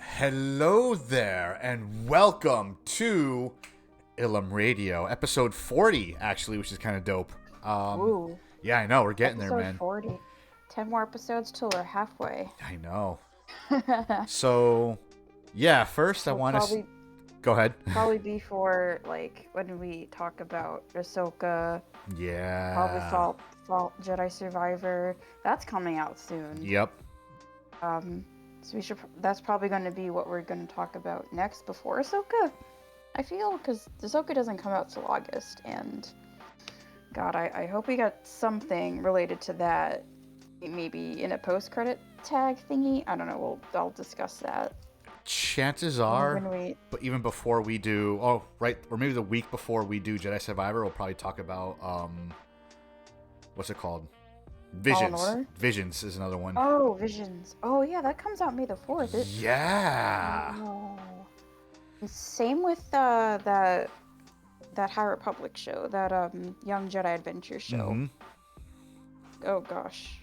Hello there, and welcome to Ilum Radio, episode 40, actually, which is kind of dope. Ooh, Yeah, I know, we're getting there, episode man. 40. 10 more episodes till we're halfway. I know. So, yeah, first I We'll want to... Go ahead. probably before, when we talk about Ahsoka, probably Yeah. Fault Jedi Survivor. That's coming out soon. Yep. So that's probably going to be what we're going to talk about next before Ahsoka. I feel, because Ahsoka doesn't come out till August, and God, I hope we got something related to that, maybe in a post-credit tag thingy. I don't know. I'll discuss that. Chances are, When we... but even before we do, or maybe the week before we do Jedi Survivor, we'll probably talk about, what's it called? Visions. Visions is another one. Oh, Visions. Oh, yeah, that comes out May the 4th. Yeah. Oh. Same with that High Republic show, that Young Jedi Adventure show. Mm-hmm. Oh gosh.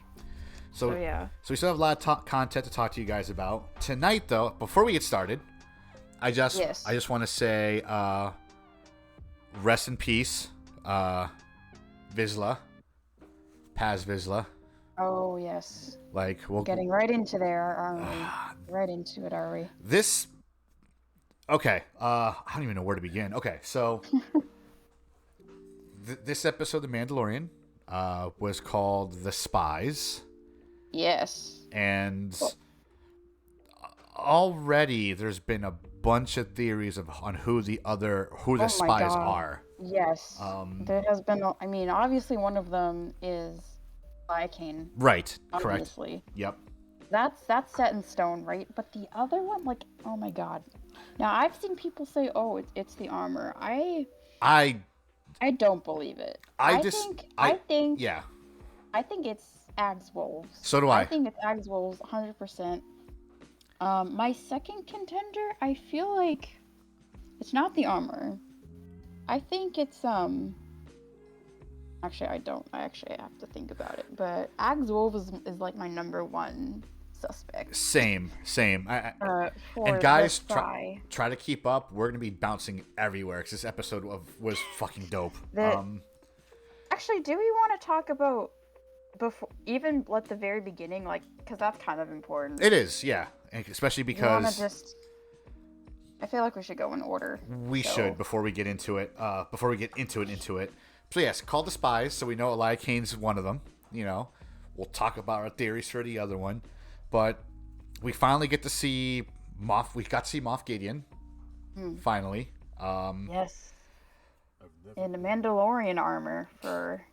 So yeah. So we still have a lot of content to talk to you guys about tonight. Though, before we get started, I just want to say, rest in peace, Vizsla, Paz Vizsla. Oh yes. We'll getting right into there, aren't we? Right into it, are we? This. Okay. I don't even know where to begin. Okay, so this episode of The Mandalorian was called The Spies. Yes. And already there's been a bunch of theories on who the spies are. Yes. There has been. I mean, obviously one of them is Kane. Right. Obviously. Correct. Yep. That's set in stone, right? But the other one, oh my God. Now I've seen people say, "Oh, it's the armor." I don't believe it. I think it's Ag's Wolves. So do I. I think it's Ag's Wolves, 100%. My second contender, I feel like it's not the armor. I think it's Actually, I don't. I actually have to think about it. But Ag's Wolves is like my number one suspect. Same. And guys, try to keep up. We're gonna be bouncing everywhere because this episode was fucking dope. Actually, do we want to talk about before, even at the very beginning, because that's kind of important. It is, yeah, and especially because I feel like we should go in order. We should before we get into it. Before we get into it. So yes, called The Spies. So we know Eli Kane's one of them. You know, we'll talk about our theories for the other one. But we finally get to see Moff. We got to see Moff Gideon. Finally. Yes. In the Mandalorian armor for.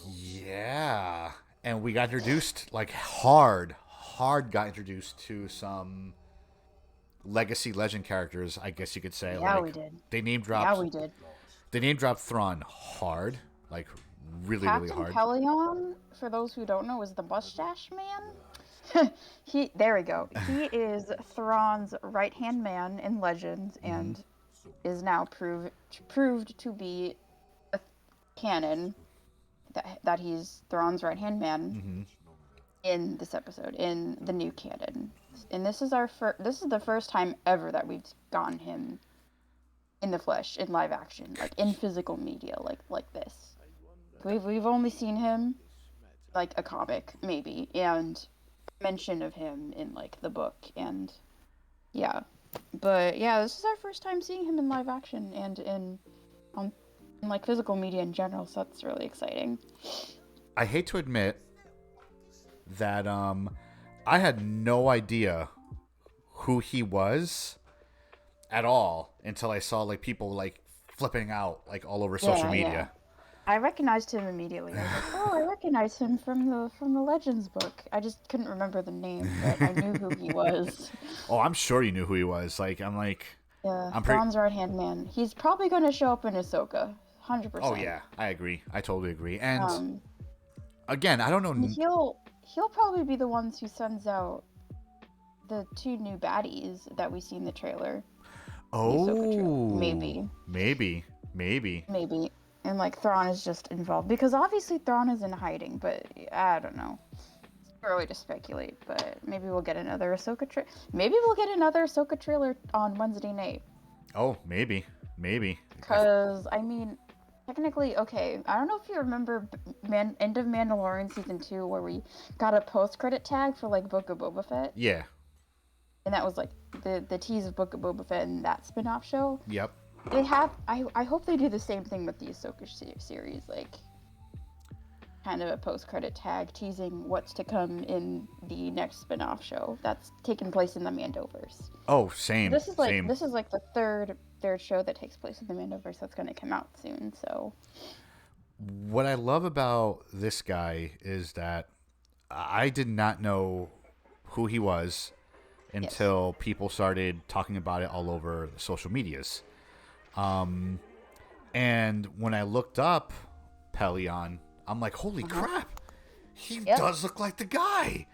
Yeah, and we got introduced hard got introduced to some legacy legend characters, I guess you could say. Yeah, we did. They name dropped. Yeah, we did. They name dropped Thrawn hard, really hard. Captain Pelion, for those who don't know, is the mustache man. There we go. He is Thrawn's right-hand man in Legends, and is now proved to be a canon that he's Thrawn's right-hand man in this episode, in the new canon. And this is the first time ever that we've gotten him in the flesh, in live action, in physical media, like this. We've only seen him a comic, maybe, and mention of him in the book, and yeah. But yeah, this is our first time seeing him in live action and in physical media in general, so that's really exciting. I hate to admit that I had no idea who he was at all until I saw people flipping out all over social media. Yeah. I recognized him immediately. I was like, "Oh, I recognize him from the Legends book." I just couldn't remember the name, but I knew who he was. Oh, I'm sure you knew who he was. Thrawn's right-hand man. He's probably going to show up in Ahsoka, 100%. Oh yeah, I agree. I totally agree. And again, I don't know. He'll probably be the ones who sends out the two new baddies that we see in the trailer. Oh, maybe. And And Thrawn is just involved, because obviously Thrawn is in hiding, but I don't know. early to speculate, but maybe we'll get another Ahsoka Maybe we'll get another Ahsoka trailer on Wednesday night. Oh, maybe. Because, I mean, technically, okay, I don't know if you remember end of Mandalorian Season 2 where we got a post-credit tag for, like, Book of Boba Fett. Yeah. And that was, like, the tease of Book of Boba Fett and that spin-off show. Yep. They have, I hope they do the same thing with the Ahsoka series, like, kind of a post-credit tag teasing what's to come in the next spin-off show that's taking place in the Mandoverse. Oh, same. This is like same. This is like the third show that takes place in the Mandoverse that's going to come out soon. So, what I love about this guy is that I did not know who he was until people started talking about it all over social medias. And when I looked up Pelion, I'm like, holy crap, he does look like the guy.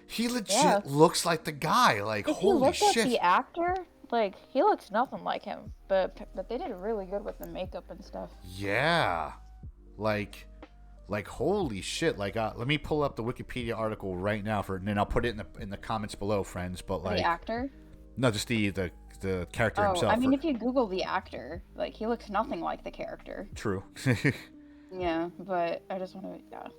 He legit looks like the guy. Like, if holy you look shit. at the actor, like, he looks nothing like him. But they did really good with the makeup and stuff. Yeah. Like holy shit. Like, let me pull up the Wikipedia article right now and then I'll put it in the comments below, friends. But like, the actor? No, just the character himself. I mean, if you Google the actor, like, he looks nothing like the character. True. Yeah, but I just want to,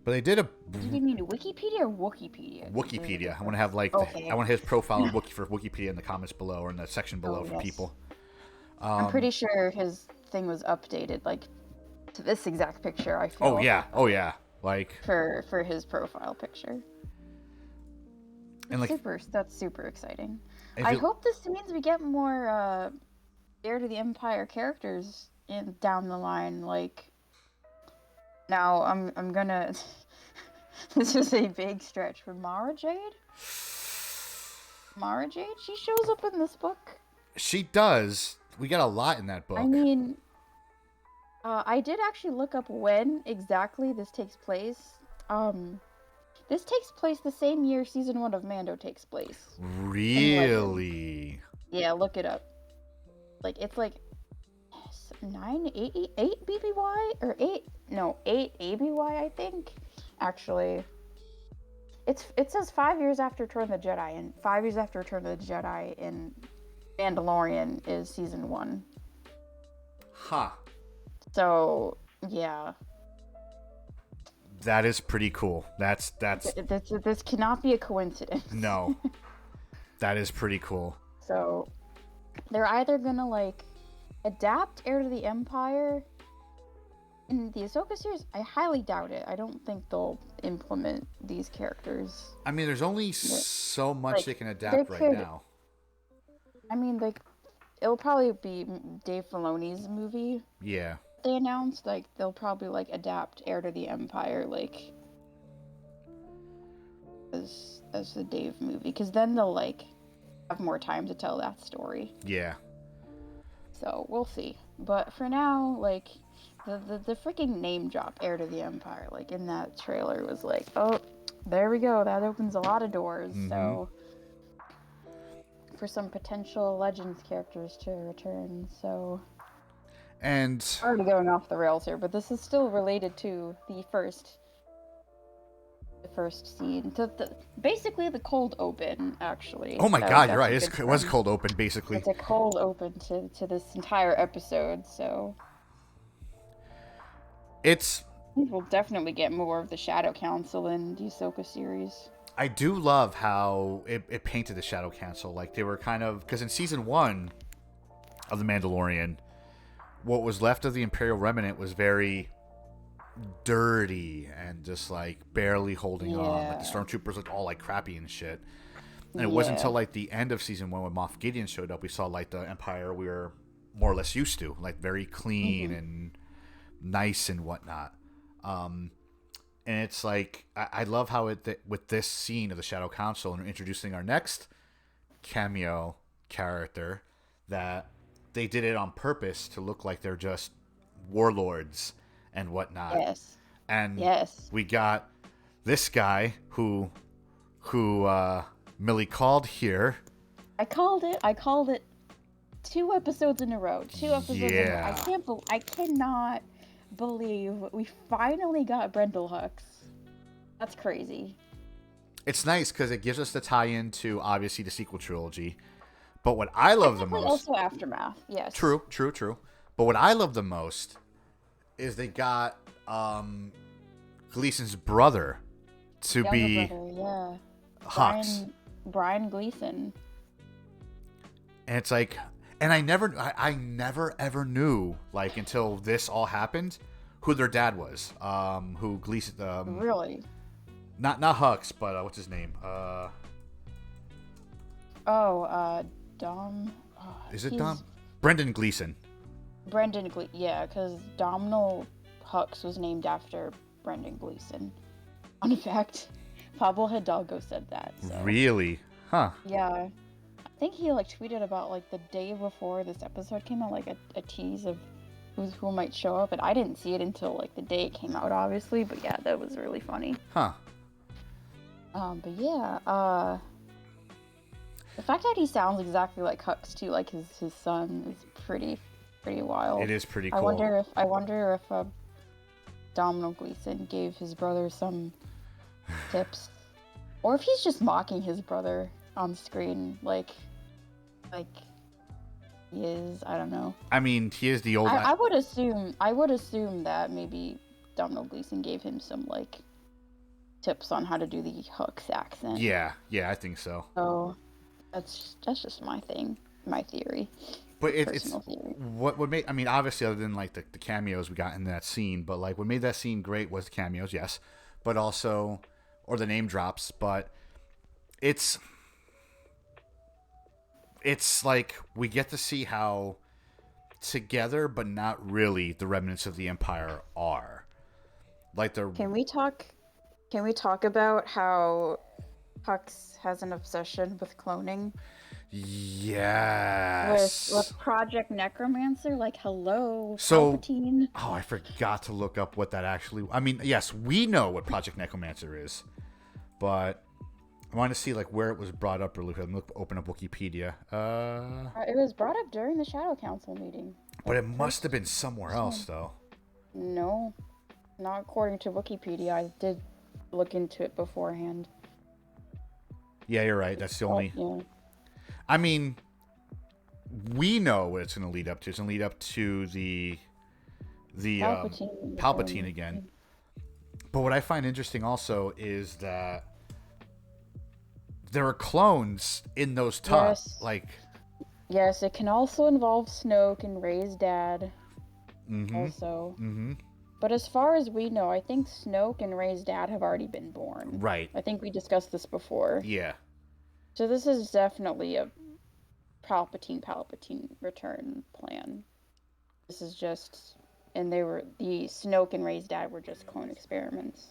But they did a. Did you mean Wikipedia or Wikipedia? Wikipedia. I want to have I want his profile for Wikipedia in the comments below or in the section below for people. I'm pretty sure his thing was updated, like, to this exact picture. I feel. Oh yeah. Like for his profile picture. And like, that's super exciting. I hope this means we get more Heir to the Empire characters down the line. Like, now I'm gonna. This is a big stretch for Mara Jade. Mara Jade, she shows up in this book. She does. We got a lot in that book. I mean, I did actually look up when exactly this takes place. This takes place the same year season 1 of Mando takes place. Really? Yeah, look it up. Like, it's like 8 BBY or 8 ABY, I think. Actually, it says 5 years after Return of the Jedi, and 5 years after Return of the Jedi in Mandalorian is season 1. Huh. So, yeah. That is pretty cool. That's This cannot be a coincidence. No. That is pretty cool. So, they're either gonna, like, adapt Heir to the Empire in the Ahsoka series. I highly doubt it. I don't think they'll implement these characters. I mean, there's only so much they can adapt right now. I mean, like, it'll probably be Dave Filoni's movie. Yeah. They announced, like, they'll probably, like, adapt Heir to the Empire, like, as the Dave movie, because then they'll, like, have more time to tell that story. Yeah. So, we'll see. But for now, like, the freaking name drop, Heir to the Empire, like, in that trailer was like, oh, there we go, that opens a lot of doors, so, for some potential Legends characters to return, so... And already going off the rails here, but this is still related to the first scene, to basically the cold open, actually. Oh my god, you're right. It was cold open, basically. It's a cold open to this entire episode, so we'll definitely get more of the Shadow Council in the Ahsoka series. I do love how it painted the Shadow Council, like they were kind of, because in season 1 of The Mandalorian, what was left of the Imperial Remnant was very dirty and just like barely holding on. Like the stormtroopers looked all like crappy and shit. And it wasn't until like the end of season 1 when Moff Gideon showed up, we saw like the Empire we were more or less used to, like very clean and nice and whatnot. And it's like I love how with this scene of the Shadow Council and introducing our next cameo character, that they did it on purpose to look like they're just warlords and whatnot. Yes. And we got this guy who Millie called here. I called it 2 episodes in a row. 2 episodes in a row. I cannot believe we finally got Brendel Hux That's crazy. It's nice because it gives us the tie-in to obviously the sequel trilogy. But what I love the Technically, most, also Aftermath. Yes. true. But what I love the most is they got Gleason's brother to Younger be brother, yeah. Hux. Brian Gleason. And it's like, and I never ever knew, like, until this all happened, who their dad was. Who Gleason, Really? not Hux, but what's his name? Dom. Is it Dom? Brendan Gleeson. Brendan Gleeson, yeah, because Domhnall Hux was named after Brendan Gleeson. Fun fact, Pablo Hidalgo said that. So. Really? Huh. Yeah. I think he like tweeted about like the day before this episode came out, like a tease of who might show up, and I didn't see it until like the day it came out, obviously. But yeah, that was really funny. Huh. But yeah, the fact that he sounds exactly like Hux too, like his son, is pretty wild. It is pretty cool. I wonder if Domhnall Gleeson gave his brother some tips, or if he's just mocking his brother on screen, like he is. I don't know. I mean, he is the old. I would assume that maybe Domhnall Gleeson gave him some like tips on how to do the Hux accent. Yeah, I think so. So that's just my theory. But it's theory. what made, I mean, obviously other than like the cameos we got in that scene, but like what made that scene great was the cameos, yes, but also, or the name drops, but it's like we get to see how together but not really the remnants of the Empire are. Like the Can we talk about how Hux has an obsession with cloning? Yes. With Project Necromancer, like hello, So, Palpatine. oh, I forgot to look up what that actually. I mean, yes, we know what Project Necromancer is, but I want to see like where it was brought up really quick. Open up Wikipedia. It was brought up during the Shadow Council meeting. But it must have been somewhere else, though. No, not according to Wikipedia. I did look into it beforehand. Yeah, you're right. That's the only. Yeah. I mean, we know what it's going to lead up to. It's going to lead up to the Palpatine again. But what I find interesting also is that there are clones in those tubs. Yes. Like, yes, it can also involve Snoke and Rey's dad. mm-hmm. Also. Mm-hmm. But as far as we know, I think Snoke and Rey's dad have already been born. Right. I think we discussed this before. Yeah. So this is definitely a Palpatine return plan. This is just, and the Snoke and Rey's dad were just clone experiments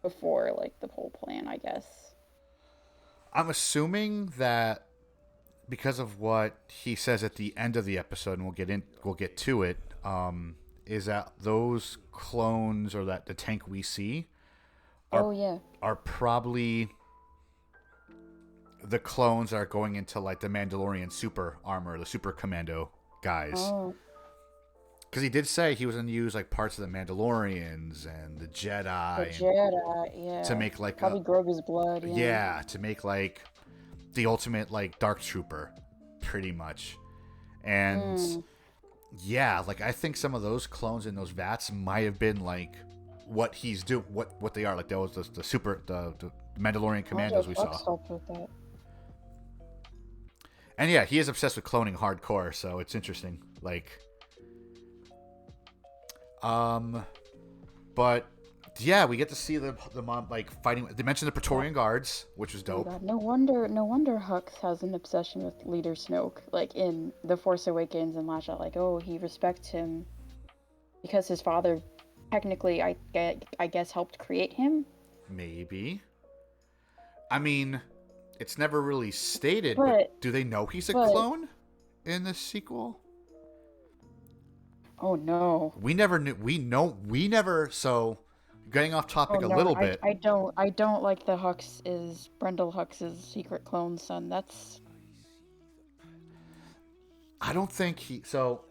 before like the whole plan, I guess. I'm assuming that because of what he says at the end of the episode, and we'll get to it, is that those clones or that the tank we see are probably the clones that are going into like the Mandalorian super armor, the super commando guys. Oh. Because he did say he was going to use like parts of the Mandalorians and the Jedi. Yeah. To make like probably Grogu's blood. Yeah, to make like the ultimate like dark trooper, pretty much. And yeah, like I think some of those clones in those vats might have been like what he's doing, what they are. Like that was the Mandalorian commandos we saw. And yeah, he is obsessed with cloning hardcore, so it's interesting. Like, but yeah, we get to see the mom like fighting. They mentioned the Praetorian Guards, which was dope. Oh, no wonder Hux has an obsession with Leader Snoke. Like in The Force Awakens and Last Jedi, like he respects him because his father, technically, I guess, helped create him. Maybe. I mean, it's never really stated, but do they know he's a clone in the sequel? Oh no. We never knew. We never. So, getting off topic a little bit. I don't like the Hux is Brendel Hux's secret clone son. That's. I don't think he. So.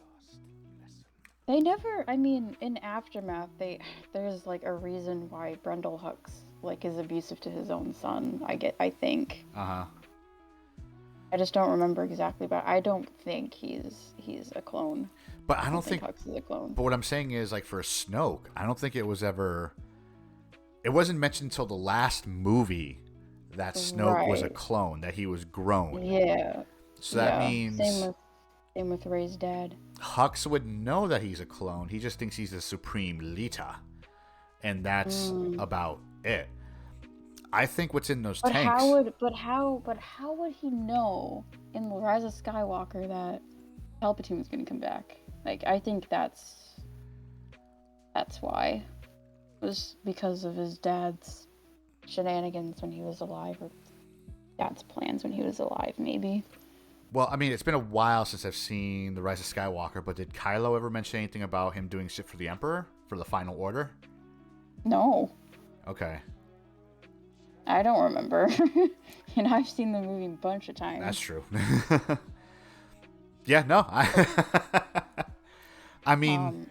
They never. I mean, in Aftermath, there's like a reason why Brendel Hux like is abusive to his own son. I think. Uh-huh. I just don't remember exactly, but I don't think he's a clone. But I don't think Hux is a clone. But what I'm saying is, like, for Snoke, I don't think it was ever. It wasn't mentioned until the last movie that Snoke was a clone, that he was grown. Yeah. So that means same with Rey's dad. Hux would know that he's a clone. He just thinks he's the supreme leader, and that's about it. I think what's in those tanks. How would he know in the Rise of Skywalker that Palpatine was going to come back? Like, I think that's why. It was because of his dad's shenanigans when he was alive, or dad's plans when he was alive, maybe. Well, I mean, it's been a while since I've seen The Rise of Skywalker, but did Kylo ever mention anything about him doing shit for the Emperor, for the Final Order? No. Okay. I don't remember. And I've seen the movie a bunch of times. That's true. Yeah, no. I mean,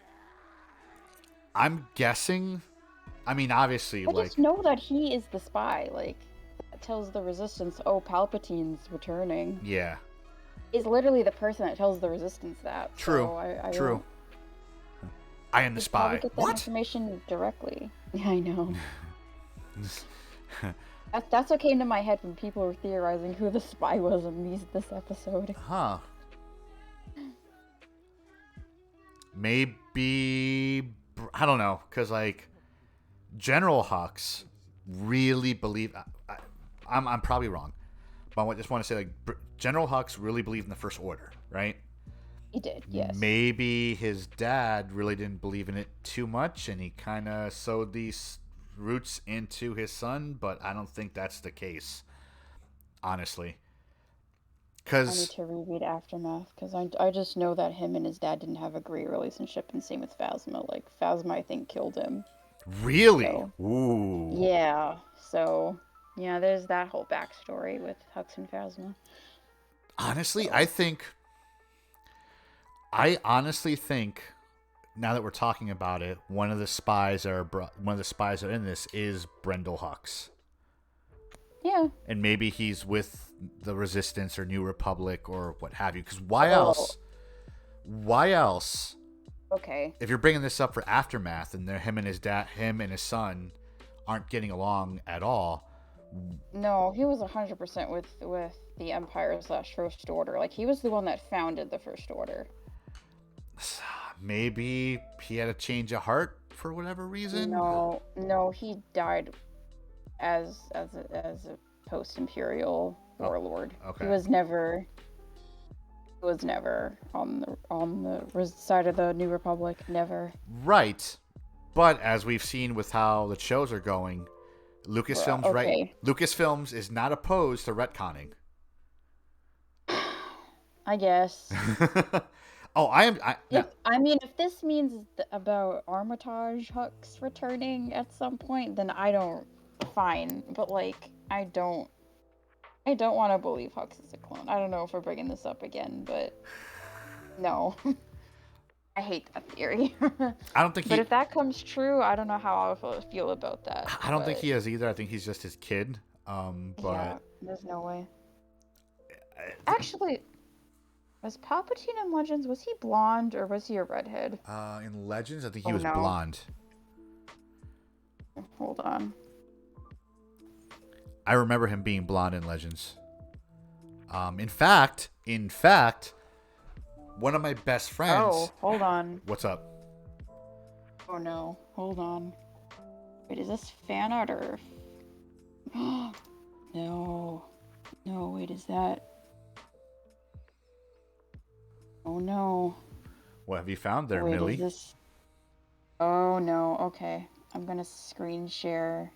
I'm guessing. I mean, obviously, I just know that he is the spy. Like, that tells the Resistance, oh, Palpatine's returning. Yeah. He's literally the person that tells the Resistance that. True. So True. I am the spy. Get that what? Information directly. Yeah, I know. That's what came to my head when people were theorizing who the spy was in this episode. Huh. Maybe, I don't know, because, like, General Hux really believed, I'm probably wrong, but I just want to say, like, General Hux really believed in the First Order, right? He did, yes. Maybe his dad really didn't believe in it too much, and he kind of sowed these roots into his son, but I don't think that's the case, honestly. I need to reread Aftermath, because I just know that him and his dad didn't have a great relationship, and same with Phasma. Like, Phasma, I think, killed him. Really? So, ooh. Yeah, so, yeah, there's that whole backstory with Hux and Phasma. Honestly, I honestly think, now that we're talking about it, one of the spies that are in this is Brendel Hux. Yeah. And maybe he's with the Resistance or New Republic or what have you. Because why else? Why else? Okay. If you're bringing this up for Aftermath, and him and his son aren't getting along at all. No, he was 100% with the Empire / First Order. Like, he was the one that founded the First Order. Maybe he had a change of heart for whatever reason. No, he died as a post-imperial warlord. Okay. He was never on the side of the New Republic. Never. Right, but as we've seen with how the shows are going, Lucasfilms Lucasfilms is not opposed to retconning. I guess. Oh, I am. I mean, if this means about Armitage Hux returning at some point, then fine. But, like, I don't want to believe Hux is a clone. I don't know if we're bringing this up again, but no. I hate that theory. I don't think But if that comes true, I don't know how I feel about that. I don't think he is either. I think he's just his kid. But yeah, there's no way. Actually, was Palpatine in Legends, was he blonde or was he a redhead? In Legends, I think he was blonde. Hold on. I remember him being blonde in Legends. In fact, one of my best friends. Oh, hold on. What's up? Oh no, hold on. Wait, is this fan art or? No, wait, is that? Oh no. What have you found there, Wait, Millie? Is this... Oh no, okay. I'm gonna screen share.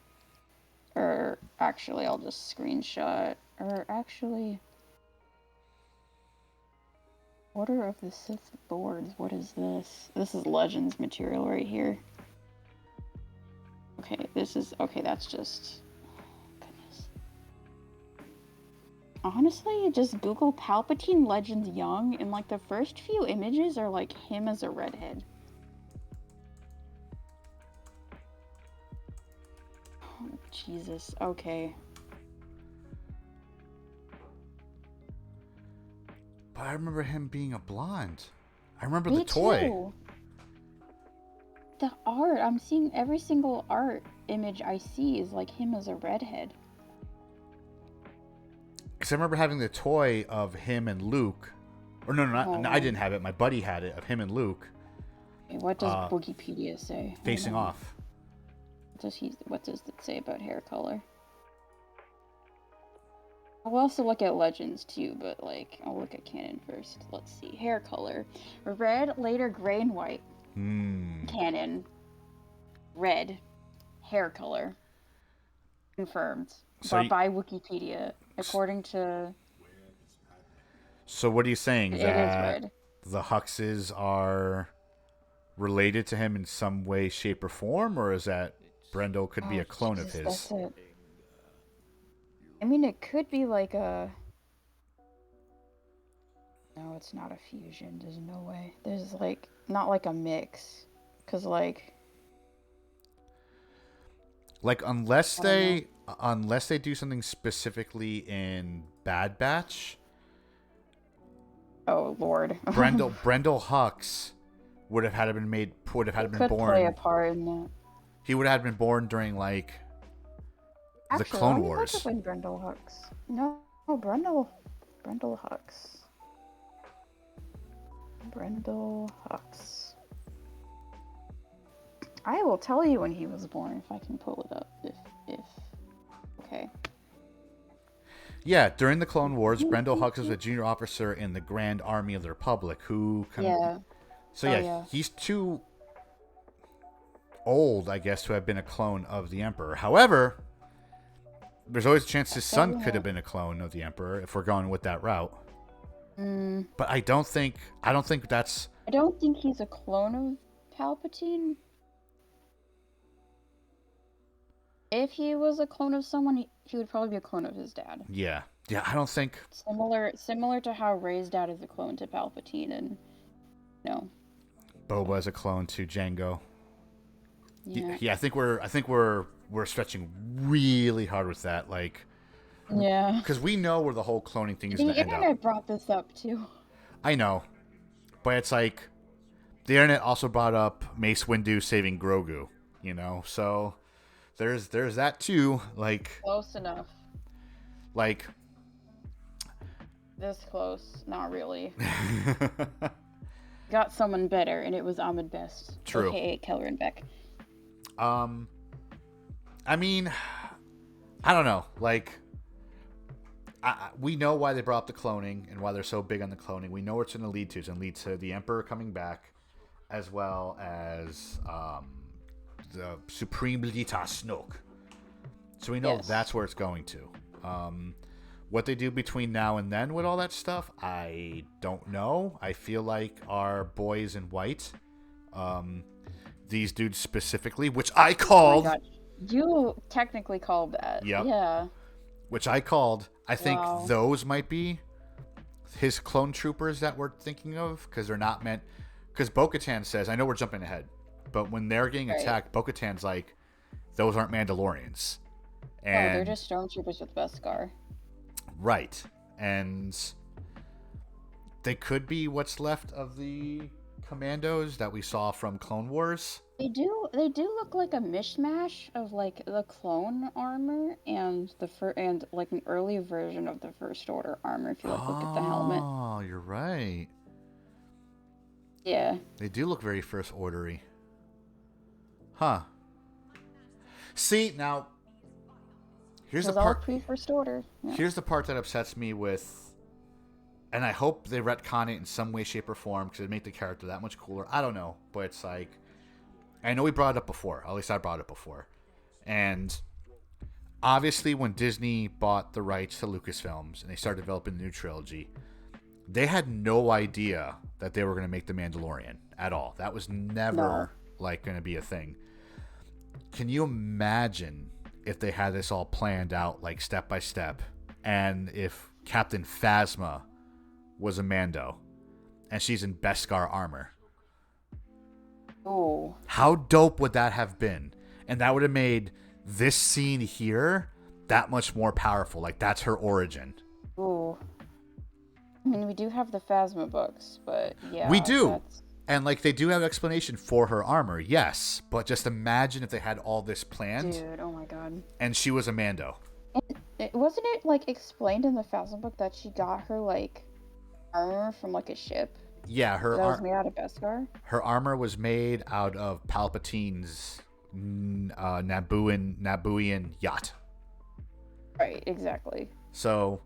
Or actually, I'll just screenshot. Or actually... Order of the Sith Lords. What is this? This is Legends material right here. Okay, that's just... Goodness. Honestly, just Google Palpatine Legends Young, and like the first few images are like him as a redhead. Oh Jesus. Okay. But I remember him being a blonde. I remember Me the toy. too. The art. I'm seeing every single art image I see is like him as a redhead. Because I remember having the toy of him and Luke. Or no, I didn't have it. My buddy had it of him and Luke. Okay, what does Wikipedia say? Facing off. What does it say about hair color? I'll also look at Legends too, but like I'll look at canon first. Let's see. Hair color. Red, later gray and white. Canon. Red. Hair color. Confirmed. By Wikipedia. According to... So what are you saying? It that is red. The Huxes are related to him in some way, shape, or form? Or is that Brendel could be a clone of his? That's it. I mean, it could be like a... No, it's not a fusion. There's no way. There's like... Not like a mix. Because like... Like, unless they do something specifically in Bad Batch... Oh Lord. Brendel Hux would have had been born. Play a part in that. He would have been born during like Actually, the Clone Wars. Look up when Brendel Hux. No, Brendel Hux. Brendel Hux. I will tell you when he was born if I can pull it up. If okay. Yeah, during the Clone Wars, Brendel Hux was a junior officer in the Grand Army of the Republic he's too old, I guess, to have been a clone of the Emperor. However, there's always a chance his son could have been a clone of the Emperor if we're going with that route. But I don't think that's... I don't think he's a clone of Palpatine. If he was a clone of someone, he would probably be a clone of his dad. Yeah, I don't think... Similar to how Rey's dad is a clone to Palpatine, and... No. Boba is a clone to Jango. Yeah, I think we're stretching really hard with that, like... Yeah. Because we know where the whole cloning thing is going to end up. The internet brought this up, too. I know. But it's like... The internet also brought up Mace Windu saving Grogu, you know? So... There's that too, like... Close enough. Like... This close. Not really. Got someone better, and it was Ahmed Best. True. AKA Kelleran Beck. I mean... I don't know. Like... we know why they brought up the cloning, and why they're so big on the cloning. We know what it's going to lead to. It's going to lead to the Emperor coming back, as well as... the Supreme Leader Snoke. So we know that's where it's going to. What they do between now and then with all that stuff, I don't know. I feel like our boys in white, these dudes specifically, which I called... Oh my God. You technically called that. Yep. Yeah. Which I called. I think those might be his clone troopers that we're thinking of, because they're not meant... Because Bo-Katan says, I know we're jumping ahead, but when they're getting attacked, Bo-Katan's like, those aren't Mandalorians. And, they're just stormtroopers with Beskar. Right. And they could be what's left of the commandos that we saw from Clone Wars. They do look like a mishmash of like the clone armor and and like an early version of the First Order armor if you look at the helmet. Oh, you're right. Yeah. They do look very First Ordery. Huh. See, now here's the part. Pre-First Order. Yeah. Here's the part that upsets me with, and I hope they retcon it in some way, shape, or form because it'd make the character that much cooler. I don't know, but it's like, I know we brought it up before. At least I brought it before, and obviously when Disney bought the rights to Lucasfilms and they started developing the new trilogy, they had no idea that they were going to make The Mandalorian at all. That was never like going to be a thing. Can you imagine if they had this all planned out, like step by step, and if Captain Phasma was a Mando, and she's in Beskar armor? Oh. How dope would that have been? And that would have made this scene here, that much more powerful. Like, that's her origin. Ooh. I mean, we do have the Phasma books, but yeah. We do. And, like, they do have explanation for her armor, yes. But just imagine if they had all this planned. Dude, oh my god. And she was a Mando. Wasn't it, like, explained in the Phasma book that she got her, like, armor from, like, a ship? Yeah, that was made out of Beskar? Her armor was made out of Palpatine's Nabooian yacht. Right, exactly. So,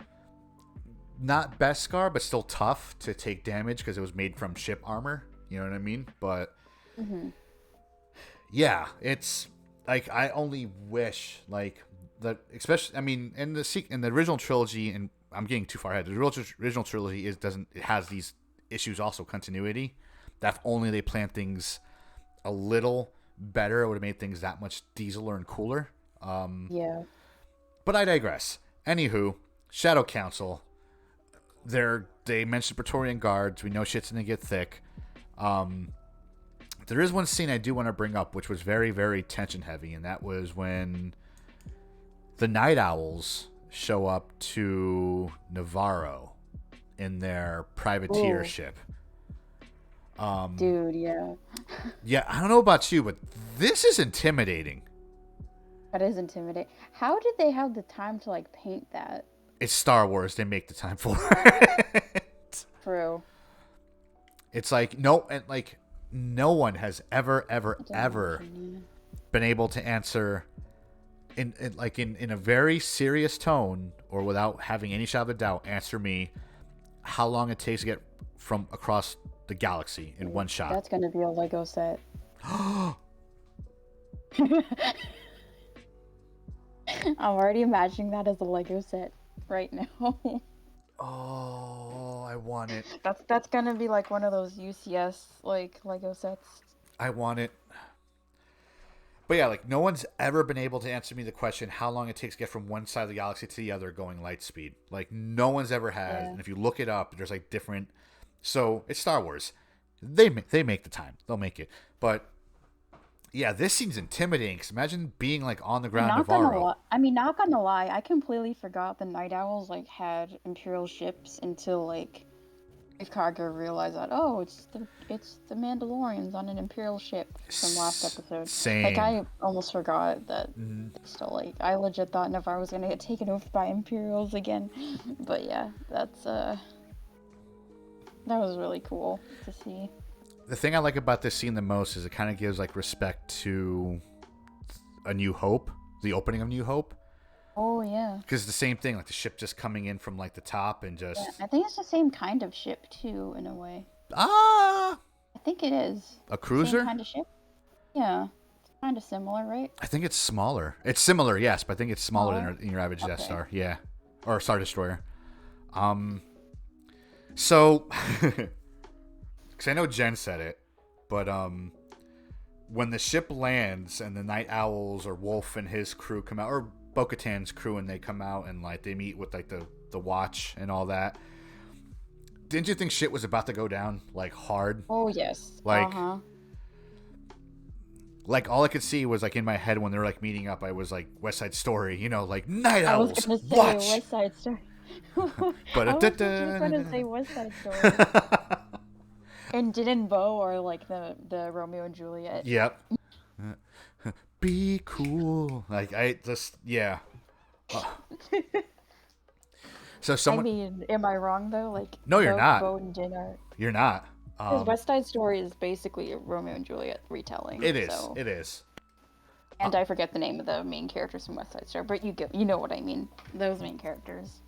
not Beskar, but still tough to take damage because it was made from ship armor. You know what I mean? But, yeah, it's, like, I only wish, like, that, especially, I mean, in the original trilogy, and I'm getting too far ahead, the original trilogy it has these issues also, continuity, that if only they planned things a little better, it would have made things that much dieseler and cooler. Yeah. But I digress. Anywho, Shadow Council, they mentioned Praetorian Guards. We know shit's gonna get thick. There is one scene I do want to bring up, which was very, very tension heavy, and that was when the Night Owls show up to Navarro in their privateer ship. Dude, yeah. Yeah, I don't know about you, but this is intimidating. That is intimidating. How did they have the time to, like, paint that? It's Star Wars. They make the time for it. True. It's like, no one has ever been able to answer in a very serious tone or without having any shadow of a doubt, answer me how long it takes to get from across the galaxy in one shot. That's gonna be a Lego set. I'm already imagining that as a Lego set right now. Oh, I want it. That's gonna be like one of those UCS like Lego sets. I want it. But yeah, like, no one's ever been able to answer me the question how long it takes to get from one side of the galaxy to the other going light speed. Like, no one's ever had. Yeah. And if you look it up, there's like different. So it's Star Wars. They make the time. They'll make it. But yeah, this seems intimidating. Cause imagine being like on the ground in Navarro. Not gonna lie, I completely forgot the Night Owls like had Imperial ships until like Cargo realized that it's the Mandalorians on an Imperial ship from last episode. Same. Like, I almost forgot that. Still, like, I legit thought Navarro was gonna get taken over by Imperials again. But yeah, that was really cool to see. The thing I like about this scene the most is it kind of gives like respect to A New Hope, the opening of New Hope. Oh, yeah. Because it's the same thing, like the ship just coming in from like the top and just... Yeah, I think it's the same kind of ship too, in a way. I think it is. A cruiser? Same kind of ship? Yeah. It's kind of similar, right? I think it's smaller. It's similar, yes, but I think it's smaller than your average Death Star. Yeah. Or Star Destroyer. So... Because I know Jen said it, but when the ship lands and the Night Owls or Wolf and his crew come out, or Bo-Katan's crew, and they come out and like they meet with like the Watch and all that, didn't you think shit was about to go down like hard? Oh yes. Like like all I could see was like in my head when they were like meeting up, I was like West Side Story, you know, like Night Owls. I was gonna say Watch. West Side Story. But I was just gonna say West Side Story. And Din and Bo are like the Romeo and Juliet. Yep. Be cool. Like, I just, yeah. So someone... I mean, am I wrong though? Like, no, you're not. Bo and Din are... You're not. Because West Side Story is basically a Romeo and Juliet retelling. It is. So. It is. And I forget the name of the main characters from West Side Story, but you know what I mean. Those main characters.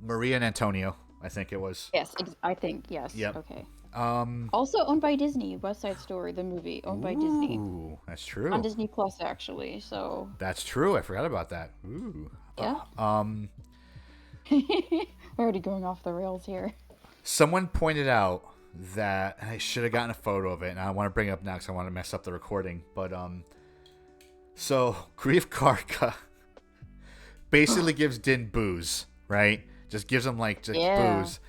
Maria and Antonio, I think it was. Yes, I think, yes. Yep. Okay. Also owned by Disney, West Side Story, the movie, owned by Disney. Ooh, that's true. On Disney Plus, actually, so... That's true, I forgot about that. Ooh. Yeah. We're already going off the rails here. Someone pointed out that, and I should have gotten a photo of it, and I want to bring it up now because I want to mess up the recording, but, so, Grief Karga basically gives Din booze, right? Just gives him, like, just booze.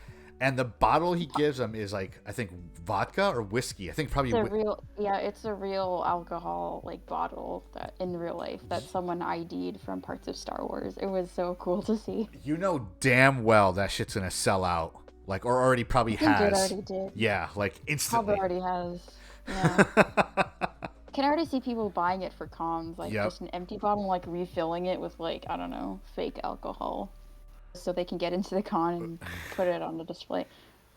And the bottle he gives him is like, I think vodka or whiskey. I think probably It's a real alcohol like bottle that in real life that someone ID'd from parts of Star Wars. It was so cool to see. you know damn well that shit's gonna sell out. Like, or already probably I think has. it already did. Yeah, like instantly. Probably already has. Yeah. I can already see people buying it for cons, like just an empty bottle, like refilling it with like, I don't know, fake alcohol. So they can get into the con and put it on the display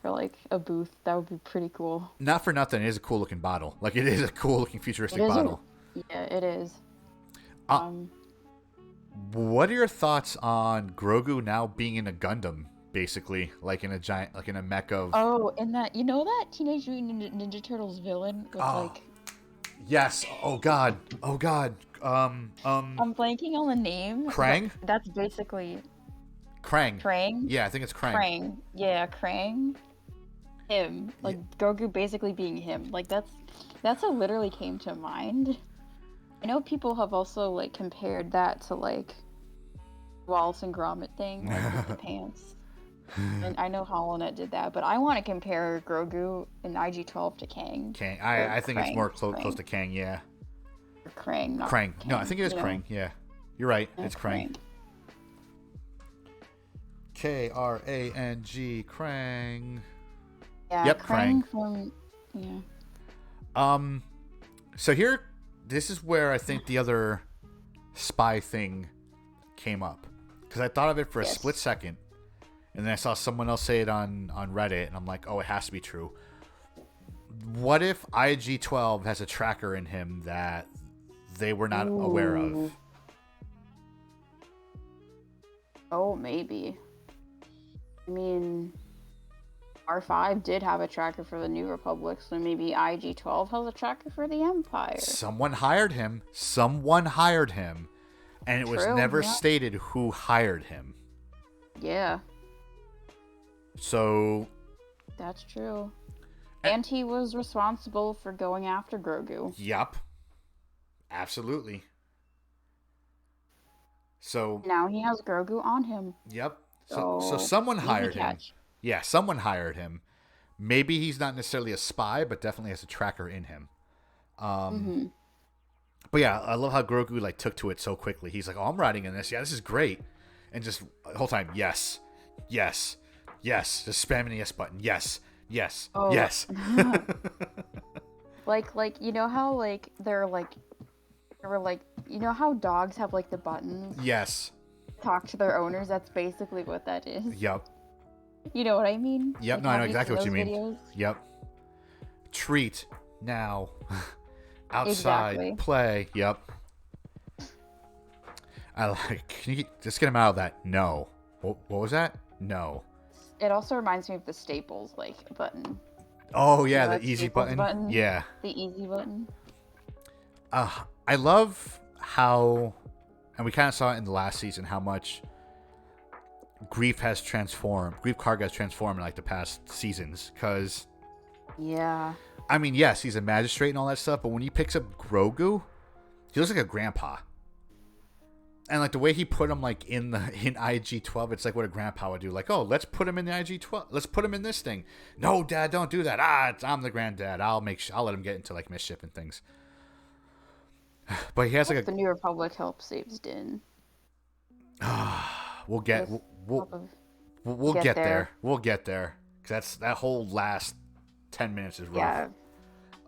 for like a booth. That would be pretty cool. Not for nothing, it is a cool looking bottle. Like, it is a cool looking futuristic bottle. Yeah, it is. What are your thoughts on Grogu now being in a Gundam, basically, like in a giant, like in a mech of? Oh, and that that Teenage Mutant Ninja Turtles villain with like. Yes. Oh God. Oh God. I'm blanking on the name. Krang. That's basically. Krang. Krang. Yeah, I think it's Krang. Krang. Yeah, Krang. Him, like Grogu basically being him. Like that's what literally came to mind. I know people have also like compared that to like Wallace and Gromit thing, like with the pants. And I know HoloNet did that, but I want to compare Grogu in IG-12 to Kang. Kang. I think Krang, it's more close to Kang, yeah. Or Krang, not Krang. Kang, No, I think it is Krang, yeah. You're right, it's Krang. Krang. Krang. Yeah, yep, Krang from So here, this is where I think the other spy thing came up. Because I thought of it for a split second. And then I saw someone else say it on Reddit, and I'm like, oh, it has to be true. What if IG-12 has a tracker in him that they were not aware of? Oh, maybe. I mean, R5 did have a tracker for the New Republic, so maybe IG-12 has a tracker for the Empire. Someone hired him. And it was never stated who hired him. Yeah. So. That's true. And he was responsible for going after Grogu. Yup. Absolutely. So. Now he has Grogu on him. Yep. So someone hired him. Yeah, someone hired him. Maybe he's not necessarily a spy, but definitely has a tracker in him. But yeah, I love how Grogu like took to it so quickly. He's like, "Oh, I'm riding in this. Yeah, this is great." And just the whole time, yes, just spamming the yes button. Yes. like you know how like they were like you know how dogs have like the buttons? Yes. Talk to their owners. That's basically what that is. Yep. You know what I mean? Yep. Like, no, I know exactly what you mean. Videos? Yep. Treat now. Outside play. Yep. I like. Can you just get him out of that? No. What was that? No. It also reminds me of the Staples like button. Oh yeah, the easy button. Yeah. The easy button. I love how, and we kind of saw it in the last season, how much Grief Karga has transformed in like the past seasons. Because, yeah. I mean, yes, he's a magistrate and all that stuff, but when he picks up Grogu, he looks like a grandpa. And like the way he put him like in IG-12, it's like what a grandpa would do. Like, oh, let's put him in the IG-12. Let's put him in this thing. No, Dad, don't do that. I'm the granddad. I'll let him get into like mischief and things. But he has like the New Republic helps saves Din. We'll get there. We'll get there. Cause that whole last 10 minutes is rough.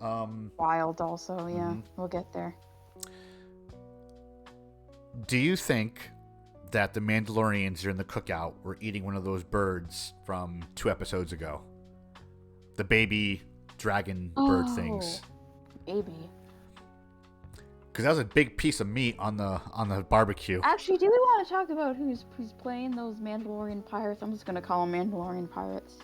Yeah. Wild also, yeah. We'll get there. Do you think that the Mandalorians during the cookout were eating one of those birds from 2 episodes ago? The baby dragon bird things. Maybe. Because that was a big piece of meat on the barbecue. Actually, do we want to talk about who's playing those Mandalorian pirates? I'm just gonna call them Mandalorian pirates.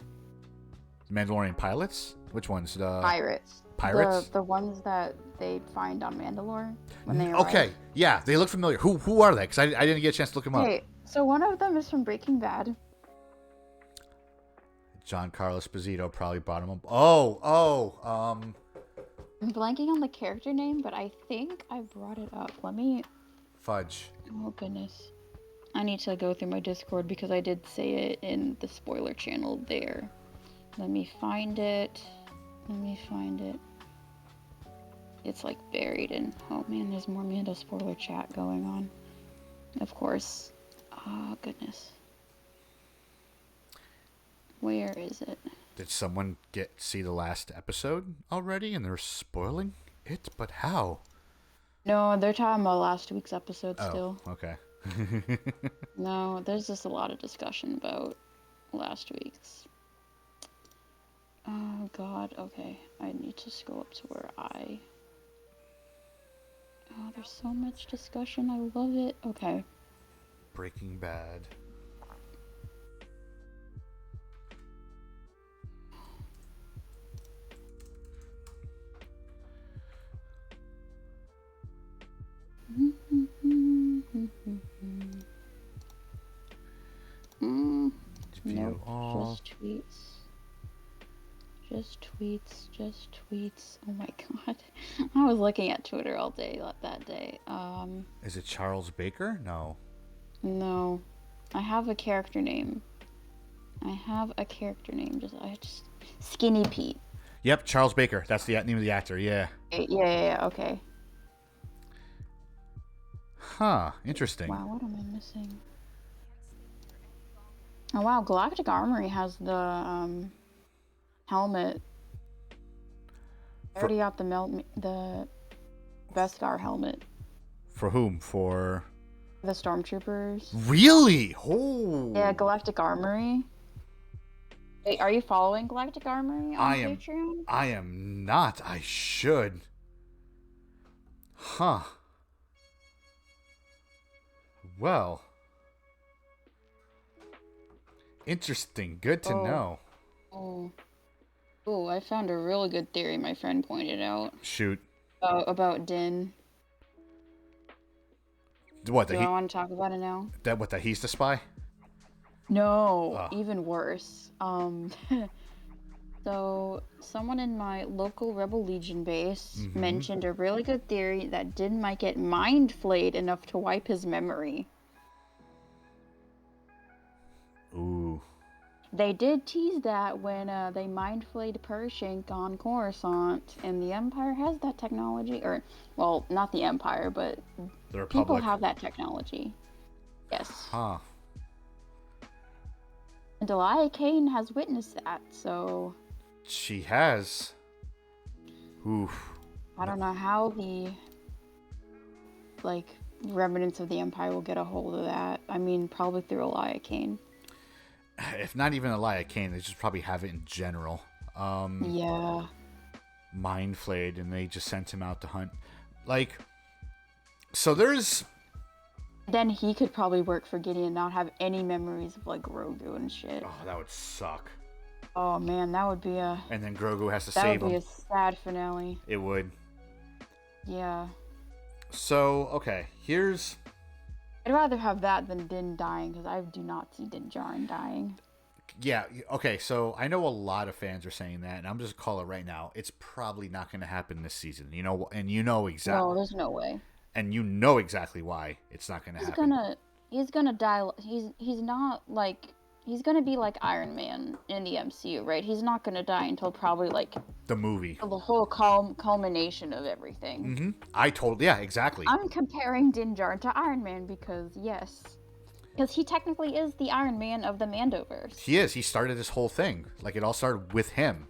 Mandalorian pilots? Which ones? Pirates. Pirates? The ones that they find on Mandalore when they arrive. Okay, yeah, they look familiar. Who are they? Because I didn't get a chance to look them up. Okay, so one of them is from Breaking Bad. Giancarlo Esposito probably brought him up. I'm blanking on the character name, but I think I brought it up. Let me... Fudge. Oh, goodness. I need to go through my Discord because I did say it in the spoiler channel there. Let me find it. It's like buried in. Oh man, there's more Mando spoiler chat going on. Of course. Oh goodness. Where is it? Did someone see the last episode already and they're spoiling it? But how? No, they're talking about last week's episode still. Oh, okay. No, there's just a lot of discussion about last week's. Oh god, okay. I need to go up to where I... Oh, there's so much discussion. I love it. Okay. Breaking Bad. Nope, just tweets. Oh my god. I was looking at Twitter all day that day. Is it Charles Baker? No. No. I have a character name. Just Skinny Pete. Yep, Charles Baker. That's the name of the actor. Yeah. Yeah, okay. Huh. Interesting. Wow, what am I missing? Oh wow, Galactic Armory has the helmet. I already got the Beskar helmet. For whom? For the Stormtroopers. Really? Oh. Yeah, Galactic Armory. Wait, are you following Galactic Armory on Patreon? I am not. I should. Huh. Well. Interesting. Good to know. Oh, I found a really good theory my friend pointed out. Shoot. About Din. What? Do I want to talk about it now? That he's the spy? No, even worse. So someone in my local Rebel Legion base mentioned a really good theory that Din might get mind flayed enough to wipe his memory. Ooh. They did tease that when they mind flayed Pershing on Coruscant, and the Empire has that technology. Or, well, not the Empire, but the Republic. People have that technology. Yes. Huh. And Delia Kane has witnessed that, so... She has. Oof. I don't know how the, remnants of the Empire will get a hold of that. I mean, probably through Delia Kane. If not even Delia Kane, they just probably have it in general. Yeah. Mind flayed, and they just sent him out to hunt. So there's... Then he could probably work for Gideon and not have any memories of, Grogu and shit. Oh, that would suck. Oh, man, that would be a... And then Grogu has to save him. That would be a sad finale. It would. Yeah. So, okay, here's... I'd rather have that than Din dying, because I do not see Din Djarin dying. Yeah, okay, so I know a lot of fans are saying that, and I'm just calling it right now. It's probably not going to happen this season, and you know exactly... No, there's no way. And you know exactly why it's not going to happen. He's gonna die. He's not he's gonna be like Iron Man in the MCU, right? He's not gonna die until probably the movie. The whole culmination of everything. Mm-hmm. Yeah, exactly. I'm comparing Din Djarin to Iron Man because he technically is the Iron Man of the Mandoverse. He is. He started this whole thing. It all started with him.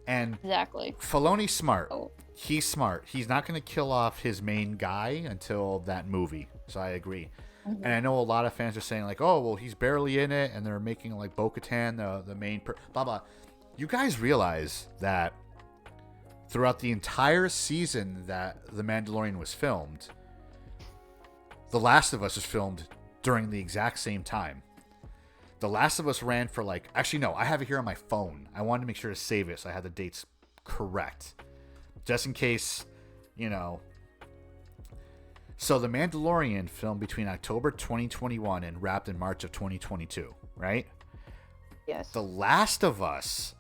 And exactly. Filoni's smart. Oh. He's smart. He's not going to kill off his main guy until that movie. So I agree. Mm-hmm. And I know a lot of fans are saying oh, well, he's barely in it, and they're making Bo-Katan the main blah blah. You guys realize that throughout the entire season that The Mandalorian was filmed, The Last of Us was filmed during the exact same time. The Last of Us ran for actually no, I have it here on my phone. I wanted to make sure to save it so I had the dates correct. Just in case, So The Mandalorian filmed between October 2021 and wrapped in March of 2022, right? Yes. The Last of Us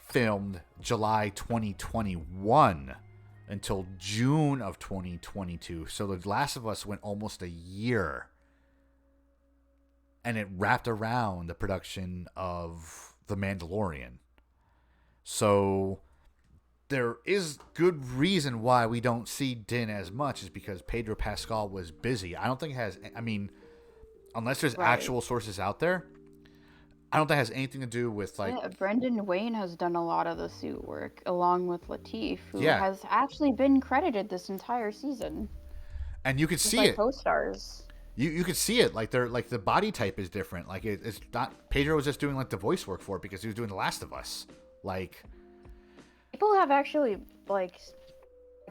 filmed July 2021 until June of 2022. So The Last of Us went almost a year. And it wrapped around the production of The Mandalorian. So there is good reason why we don't see Din as much is because Pedro Pascal was busy. I don't think it has. I mean, unless there's actual sources out there, I don't think it has anything to do with like. Yeah, Brendan Wayne has done a lot of the suit work along with Lateef, who Yeah. has actually been credited this entire season. And you could Just see like it. co-stars. You could see it. Like they're like the body type is different. Like it's not. Pedro was just doing like the voice work for it because he was doing The Last of Us. Like People have actually like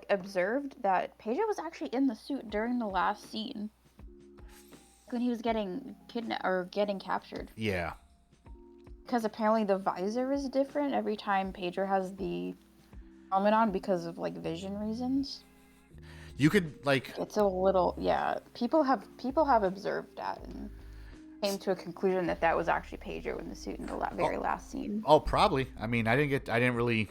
observed that Pedro was actually in the suit during the last scene when he was getting kidnapped or getting captured. Yeah. Because apparently the visor is different every time Pedro has the helmet on because of like vision reasons. You could like. It's a little People have observed that and came to a conclusion that that was actually Pedro in the suit in the very last scene. Oh, probably. I mean, I didn't really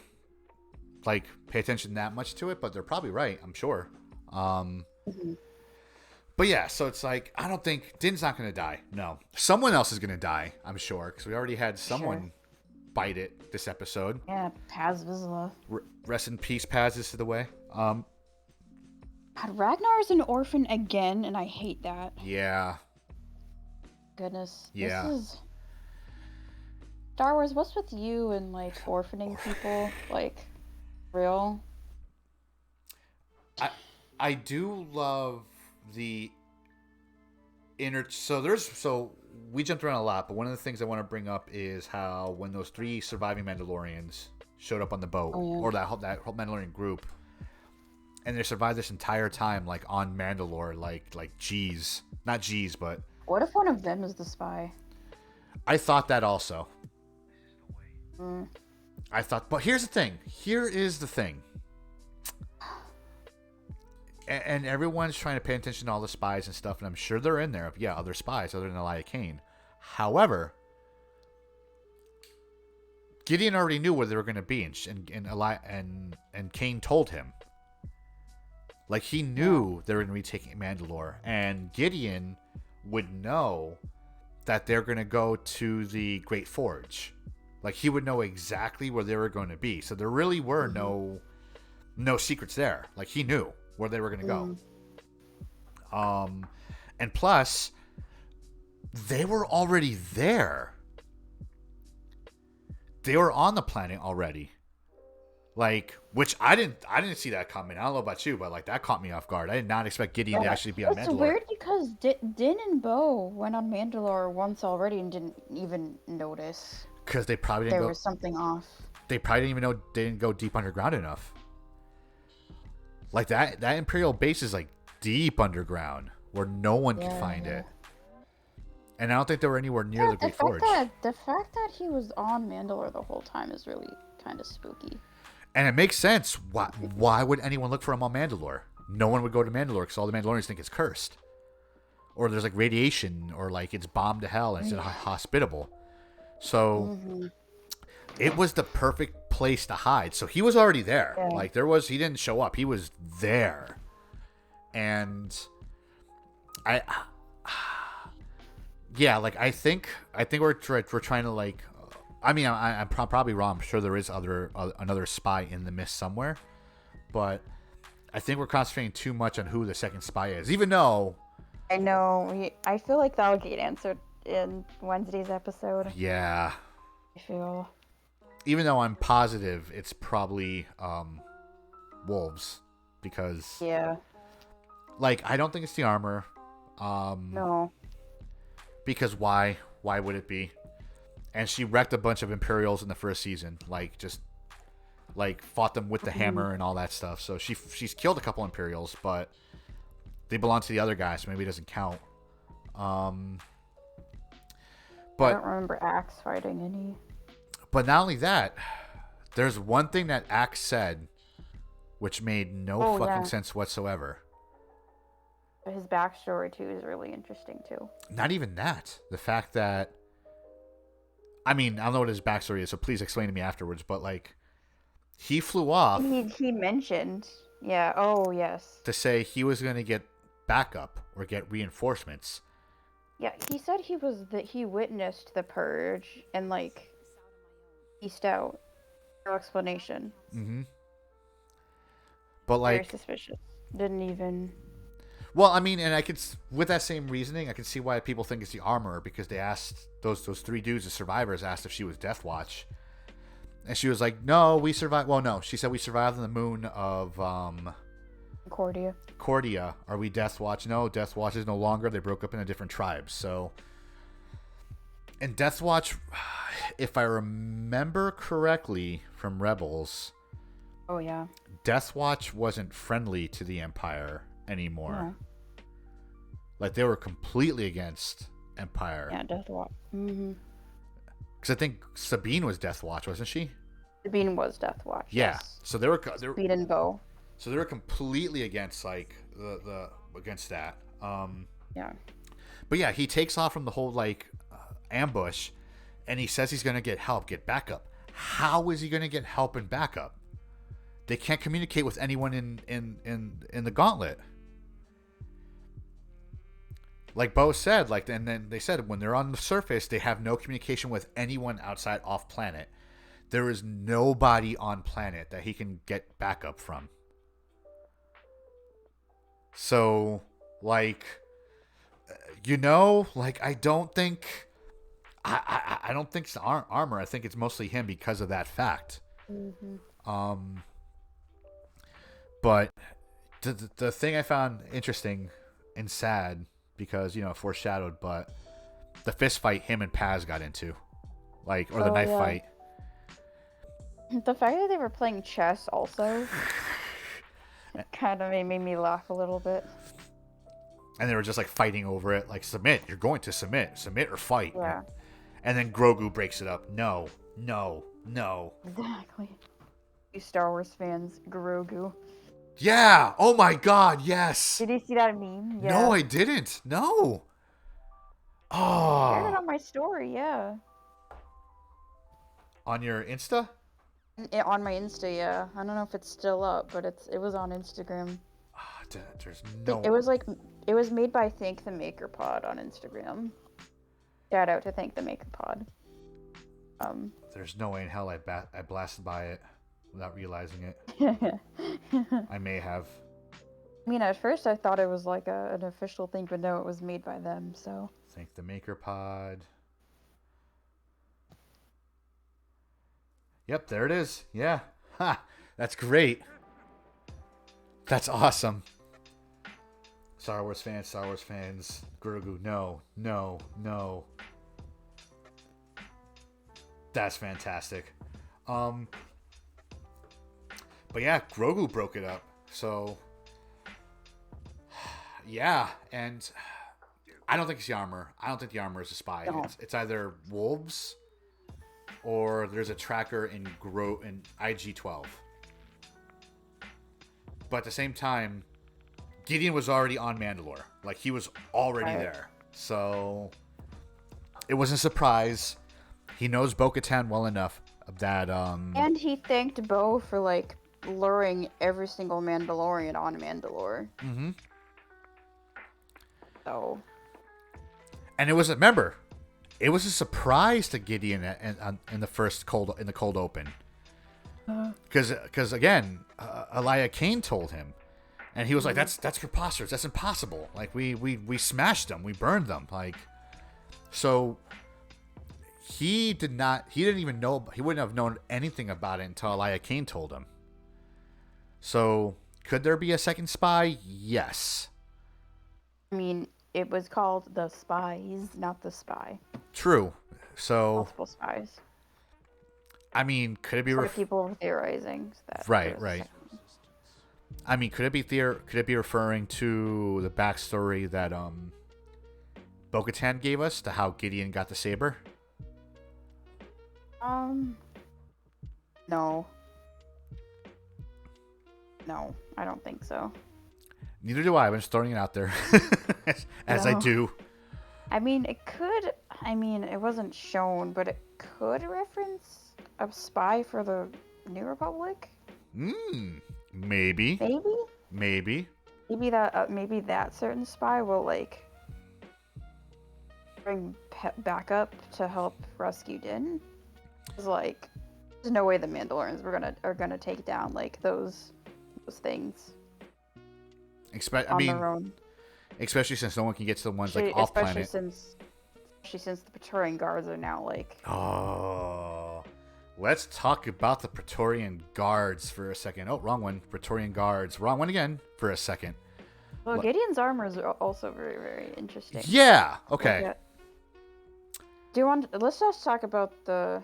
like pay attention that much to it, but they're probably right. I'm sure. But yeah, so it's like I don't think Din's not gonna die. No, someone else is gonna die. I'm sure because we already had someone bite it this episode. Yeah, Paz Vizsla. Rest in peace, Paz. This is the way. God, Ragnar is an orphan again, and I hate that. Yeah. Goodness. Yeah. This is Star Wars. What's with you and like orphaning people? Like, real? I do love the inner. So we jumped around a lot, but one of the things I want to bring up is how when those 3 surviving Mandalorians showed up on the boat, or that whole Mandalorian group, and they survived this entire time, like on Mandalore, like G's, not G's, but What if one of them is the spy? I thought that also. I thought, but here's the thing. Here is the thing. And everyone's trying to pay attention to all the spies and stuff, and I'm sure they're in there. Yeah, other spies other than Elia Kane. However, Gideon already knew where they were going to be, and Kane told him. Like he knew they were going to be taking Mandalore, and Gideon would know that they're going to go to the Great Forge. Like he would know exactly where they were going to be. So there really were no secrets there. Like he knew where they were going to go. And plus, they were already there. They were on the planet already. Like, which I didn't see that coming. I don't know about you, but like that caught me off guard. I did not expect Gideon to actually be on Mandalore. It's weird because Din and Bo went on Mandalore once already and didn't even notice. Because they probably didn't there was something off. They probably didn't even know they didn't go deep underground enough. Like that Imperial base is like deep underground where no one can find it. And I don't think they were anywhere near the Great Forge. The fact that he was on Mandalore the whole time is really kind of spooky. And it makes sense. Why would anyone look for him on Mandalore? No one would go to Mandalore because all the Mandalorians think it's cursed. Or there's like radiation, or like it's bombed to hell and it's inhospitable. So it was the perfect place to hide. So he was already there. Yeah. Like he didn't show up. He was there. And I think we're trying to like. I mean, I'm probably wrong. I'm sure there is another spy in the mist somewhere, but I think we're concentrating too much on who the second spy is. Even though I know, I feel like that'll get answered in Wednesday's episode. Yeah, I feel. Even though I'm positive it's probably wolves, because like I don't think it's the armor. No. Because why? Why would it be? And she wrecked a bunch of Imperials in the first season. Like, just, like, fought them with the hammer and all that stuff. So she's killed a couple Imperials, but they belong to the other guy, so maybe it doesn't count. But I don't remember Axe fighting any. But not only that, there's one thing that Axe said, which made no fucking sense whatsoever. His backstory, too, is really interesting, too. Not even that. The fact that... I mean, I don't know what his backstory is, so please explain to me afterwards, but, like, he flew off... He mentioned, to say he was going to get backup or get reinforcements. Yeah, he said he witnessed the purge and, like, east out. No explanation. Mm-hmm. But Very like, suspicious. Didn't even. well, I mean, and I could, with that same reasoning, I can see why people think it's the armor, because they asked those three dudes, the survivors, asked if she was Death Watch, and she was like, "No, we survived." Well, no, she said we survived on the moon of Cordia. Cordia. Are we Death Watch? No, Death Watch is no longer. They broke up into different tribes. So, and Death Watch, if I remember correctly from Rebels, Oh yeah. Death Watch wasn't friendly to the Empire anymore. No. Like, they were completely against Empire. Yeah, Death Watch. Mm-hmm. Because I think Sabine was Death Watch, wasn't she? Sabine was Death Watch. Yeah. Yes. So they were Speed and Bow. So they were completely against like the against that. Yeah. But yeah, he takes off from the whole like ambush, and he says he's gonna get help, get backup. How is he gonna get help and backup? They can't communicate with anyone in the gauntlet. Like Bo said, like, and then they said when they're on the surface, they have no communication with anyone outside off planet. There is nobody on planet that he can get backup from. So, like, like, I don't think it's the armor. I think it's mostly him because of that fact. Mm-hmm. But the thing I found interesting and sad, because foreshadowed, but the fist fight him and Paz got into, like, or the knife fight. The fact that they were playing chess also kind of made me laugh a little bit. And they were just like fighting over it, like, submit. You're going to submit or fight. Yeah. And then Grogu breaks it up. No. Exactly. You Star Wars fans, Grogu. Yeah. Oh my God. Yes. Did you see that meme? Yeah. No, I didn't. No. I shared it Oh. on my story. Yeah. On your Insta? On my Insta, yeah. I don't know if it's still up, but it was on Instagram. There's no. It was made by Thank the Maker Pod on Instagram. Shout out to Thank the Maker Pod. There's no way in hell I blasted by it without realizing it. I may have. I mean, at first I thought it was like an official thing, but no, it was made by them, so. Thank the Maker Pod. Yep, there it is. Yeah. Ha! That's great. That's awesome. Star Wars fans. Grogu, no. That's fantastic. But yeah, Grogu broke it up. So, yeah, and I don't think it's the armor. I don't think the armor is a spy. No. It's either wolves or there's a tracker in IG-12. But at the same time, Gideon was already on Mandalore. Like, he was already there. So, it wasn't a surprise. He knows Bo-Katan well enough that, And he thanked Bo for, like, luring every single Mandalorian on Mandalore. Mm-hmm. So. And it was, remember, it was a surprise to Gideon in the cold open. Because again, Elia Kane told him, and he was like, "That's preposterous. That's impossible. Like, we smashed them. We burned them. Like, so." He didn't even know, he wouldn't have known anything about it until Elia Kane told him. So, could there be a second spy? Yes. I mean, it was called The Spies, not The Spy. True. So, Multiple spies. I mean, could it be... people were theorizing that. Right. I mean, could it be referring to the backstory that Bo-Katan gave us to how Gideon got the saber? No. No, I don't think so. Neither do I. I'm just throwing it out there. as I do. I mean, it wasn't shown, but it could reference a spy for the New Republic? Maybe. Maybe that certain spy will, like, bring backup to help rescue Din. It's like, There's no way the Mandalorians are gonna take down like those things on their own. Especially since no one can get to the ones like off planet. Especially since the Praetorian Guards are now like. Oh, let's talk about the Praetorian Guards for a second. Oh, wrong one. Praetorian Guards. Wrong one again for a second. Well, Gideon's armor is also very, very interesting. Yeah. Okay. Let's just talk about the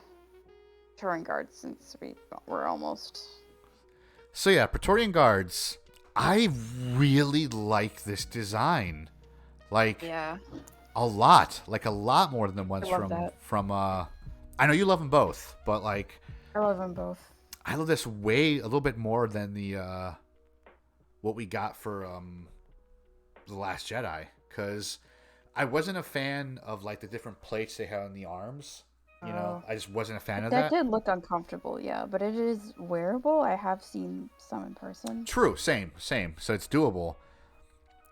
Praetorian Guards since we're almost. So yeah, Praetorian Guards. I really like this design. Like. Yeah. A lot, like a lot more than the ones from. I know you love them both, but like. I love them both. I love this a little bit more than the what we got for the Last Jedi, because I wasn't a fan of like the different plates they had on the arms. You know, I just wasn't a fan of that. That did look uncomfortable, yeah, but it is wearable. I have seen some in person. True, same. So it's doable,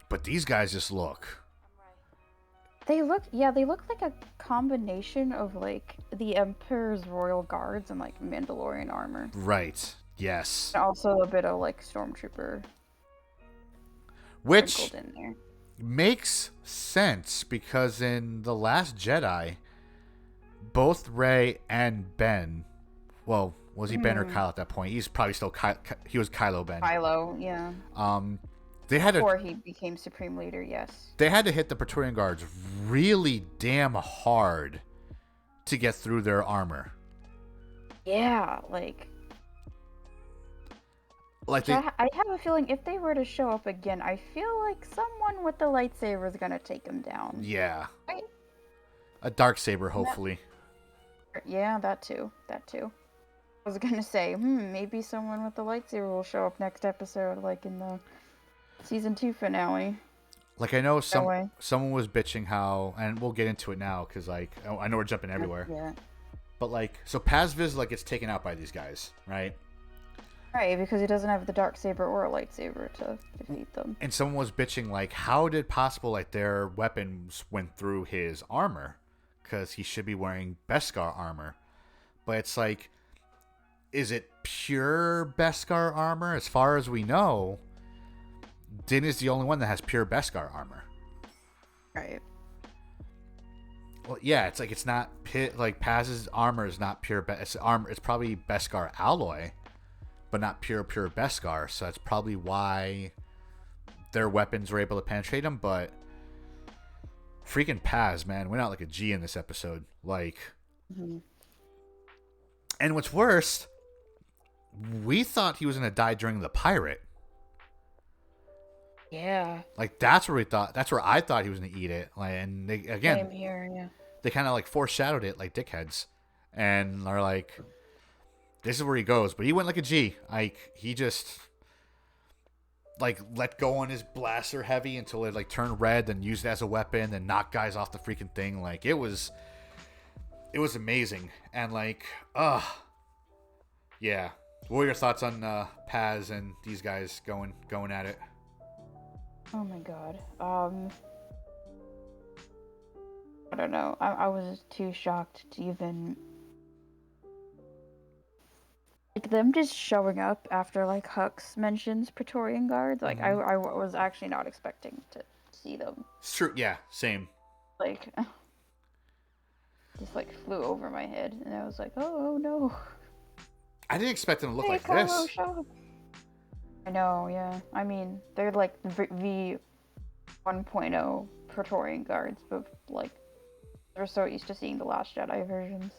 but these guys just look. They look like a combination of like the Emperor's Royal Guards and like Mandalorian armor. Right. Yes. And also a bit of like Stormtrooper. Which in there. Makes sense because in The Last Jedi, both Rey and Ben, well, was he Ben or Kylo at that point? He's probably still he was Kylo Ben. Kylo, yeah. They had before he became Supreme Leader, yes. They had to hit the Praetorian Guards really damn hard to get through their armor. Yeah, like I have a feeling if they were to show up again, I feel like someone with the lightsaber is gonna take them down. Yeah. Right? A darksaber, hopefully. Yeah, that too. I was gonna say, maybe someone with the lightsaber will show up next episode, like in the Season 2 finale. Like, I know someone was bitching how, and we'll get into it now, because, like, I know we're jumping everywhere. Yeah. But, like, so Paz Vizsla gets taken out by these guys, right? Right, because he doesn't have the darksaber or a lightsaber to defeat them. And someone was bitching, like, how did possible, like, their weapons went through his armor? Because he should be wearing Beskar armor. But it's like, is it pure Beskar armor? As far as we know, Din is the only one that has pure Beskar armor. Right. Well, yeah, it's like it's not like Paz's armor is not pure. It's probably Beskar alloy, but not pure Beskar. So that's probably why their weapons were able to penetrate him. But freaking Paz, man, went out like a G in this episode. Like, and what's worse, we thought he was gonna die during the pirate. Yeah. Like that's where I thought he was gonna eat it. Like, and they, again, same here, yeah. They kind of like foreshadowed it like dickheads, and are like, this is where he goes. But he went like a G. Like he just like let go on his blaster heavy until it like turned red, then used it as a weapon, then knocked guys off the freaking thing. Like it was amazing. And like, yeah. What were your thoughts on Paz and these guys going at it? Oh my god. I don't know. I was too shocked to even like them just showing up after like Hux mentions Praetorian Guards. Like I was actually not expecting to see them. It's true. Yeah, same. Like just like flew over my head, and I was like, oh no. I didn't expect them to look like this. I know, yeah. I mean, they're like the 1.0 Praetorian Guards, but like they're so used to seeing the Last Jedi versions.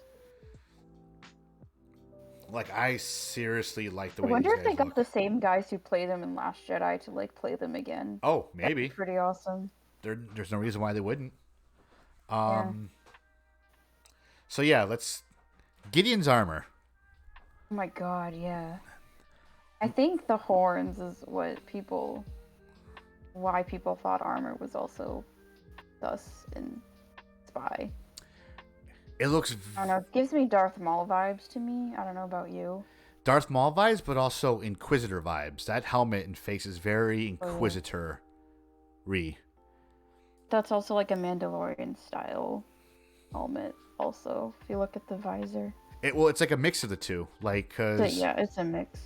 Like, I seriously like the way. I wonder if they got the same guys who play them in Last Jedi to like play them again. Oh, maybe. That'd be pretty awesome. There's no reason why they wouldn't. Yeah. So yeah, Gideon's armor. Oh my god, yeah. I think the horns is why people thought armor was also thus in Spy. It looks... I don't know, it gives me Darth Maul vibes to me. I don't know about you. Darth Maul vibes, but also Inquisitor vibes. That helmet and face is very Inquisitor-y. That's also like a Mandalorian style helmet also, if you look at the visor. It's like a mix of the two, like because Yeah, it's a mix.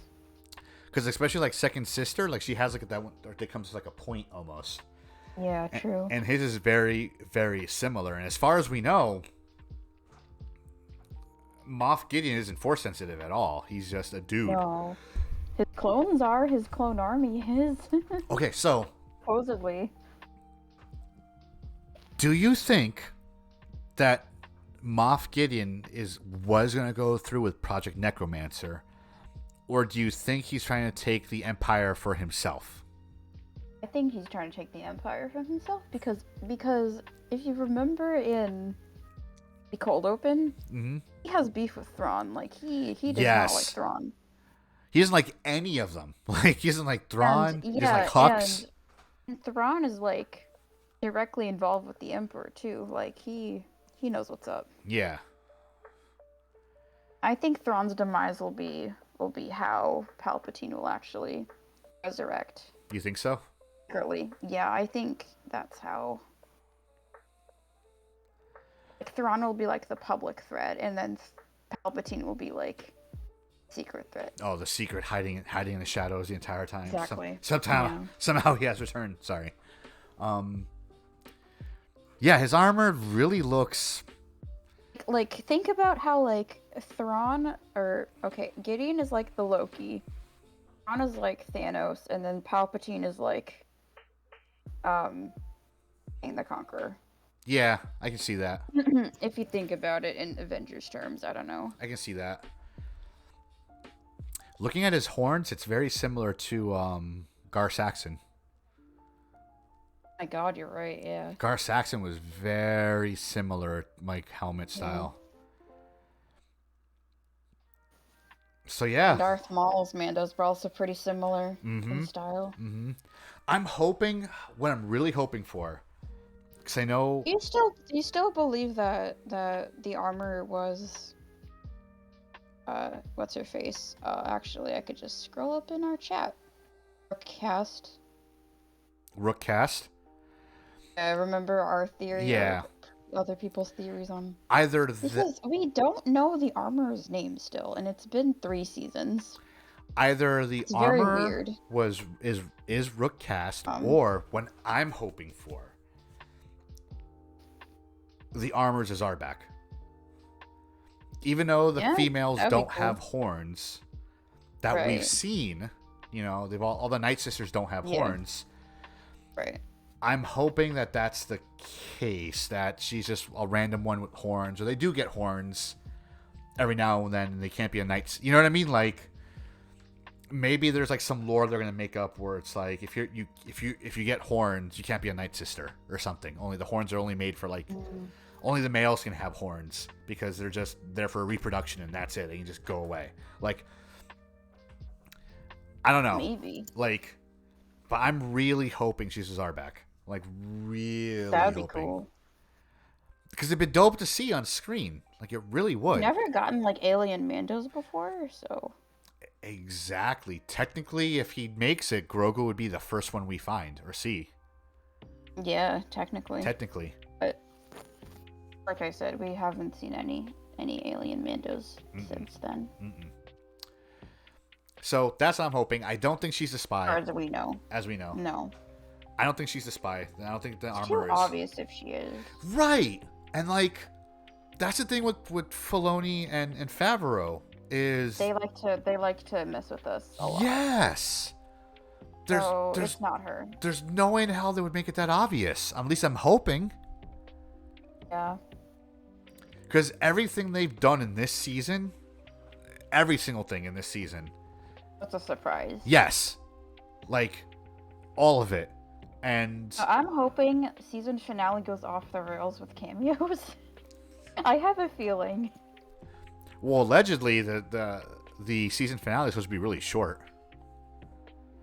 especially like second sister, like she has like that one, or it comes to like a point almost. Yeah, true. And his is very, very similar. And as far as we know, Moff Gideon isn't force sensitive at all. He's just a dude. No. His clones are. His clone army is. Okay, so Supposedly. do you think that Moff Gideon was going to go through with Project Necromancer, or do you think he's trying to take the Empire for himself? I think he's trying to take the Empire from himself because if you remember in the cold open, he has beef with Thrawn. Like he does not like Thrawn. He doesn't like any of them. Like he doesn't like Thrawn. And, he doesn't like Hux. And Thrawn is like directly involved with the Emperor too. Like he knows what's up. Yeah. I think Thrawn's demise will be how Palpatine will actually resurrect. You think so? Secretly. Yeah, I think that's how. Like, Thrawn will be like the public threat, and then Palpatine will be like secret threat. Oh, the secret hiding in the shadows the entire time. Exactly. Somehow he has returned. Sorry. Yeah, his armor really looks. Like, think about how like Gideon is like the Loki. Thrawn is like Thanos, and then Palpatine is like Kang the Conqueror. Yeah, I can see that. If you think about it in Avengers terms, I don't know. I can see that. Looking at his horns, it's very similar to Gar Saxon. My God, you're right. Yeah. Gar Saxon was very similar, like helmet style. So yeah. Darth Maul's Mandos were also pretty similar in style. I'm hoping, what I'm really hoping for, because I know. Do you still believe that the armor was what's her face? Actually, I could just scroll up in our chat. Rookcast? Remember our theory? Yeah. Other people's theories on. Because we don't know the armor's name still, and it's been 3 seasons. Either the It's armor very weird. is Rookcast, or what I'm hoping for, the armor's Azarbak. Even though the females don't have horns that we've seen, you know, all the Night Sisters don't have horns. Right. I'm hoping that that's the case, that she's just a random one with horns, or they do get horns every now and then, and they can't be a knight. You know what I mean? Like, maybe there's like some lore they're gonna make up where it's like if you get horns, you can't be a Night Sister or something. Only the horns are only made for like only the males can have horns because they're just there for reproduction and that's it. They can just go away. Like, I don't know. Maybe. Like, but I'm really hoping she's Azarbak. Like, really That'd be hoping. cool. Because it'd be dope to see on screen. Like, it really would. Never gotten like alien Mandos before, so. Exactly. Technically, if he makes it, Grogu would be the first one we find or see. Yeah, technically. But like I said, we haven't seen any alien Mandos since then. So that's what I'm hoping. I don't think she's a spy. As we know. No. I don't think she's a spy. I don't think the It's armor too is obvious if she is. right. And like, that's the thing with Filoni and Favreau is they like to mess with us a lot. Yes. It's not her. There's no way in hell they would make it that obvious. At least I'm hoping. Yeah. Because everything they've done in this season, every single thing in this season. It's a surprise. Yes. Like, all of it. And I'm hoping season finale goes off the rails with cameos. I have a feeling. Well, allegedly, the season finale is supposed to be really short.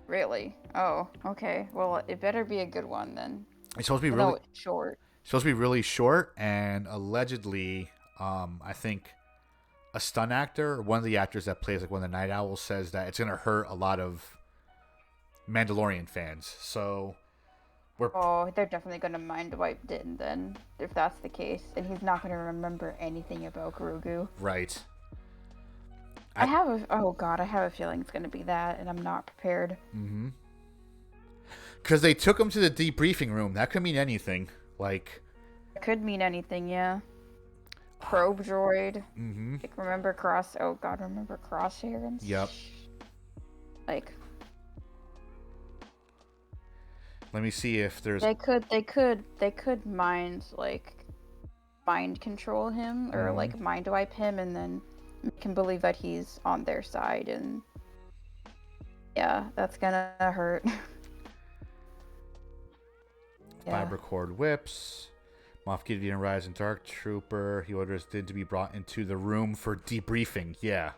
Really? Oh, okay. Well, it better be a good one then. It's supposed to be really short. It's supposed to be really short, and allegedly, I think a stunt actor, or one of the actors that plays like one of the Night Owls, says that it's gonna hurt a lot of Mandalorian fans. So they're definitely gonna mind wipe Din then, if that's the case, and he's not gonna remember anything about Grogu. Right. I have a feeling it's gonna be that, and I'm not prepared. Mm-hmm. Because they took him to the debriefing room. That could mean anything. Like, It could mean anything, yeah. Probe droid. mm-hmm. Like, remember Crosshair and Yep. Like, Let me see if there's. they could mind control him or like mind wipe him and then make him believe that he's on their side, and yeah, that's gonna hurt. Fiber cord whips. Moff Gideon arrives in Dark Trooper. He orders Din to be brought into the room for debriefing. Yeah.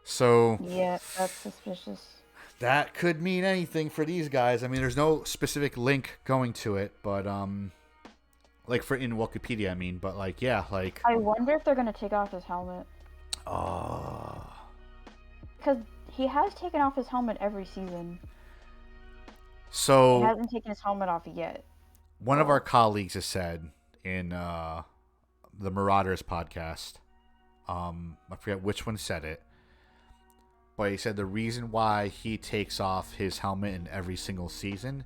So. Yeah, that's suspicious. That could mean anything for these guys. I mean, there's no specific link going to it, but like for in Wikipedia, I mean, but like yeah, like. I wonder if they're gonna take off his helmet. Because he has taken off his helmet every season. So. He hasn't taken his helmet off yet. One of our colleagues has said in the Marauders podcast, I forget which one said it, but he said the reason why he takes off his helmet in every single season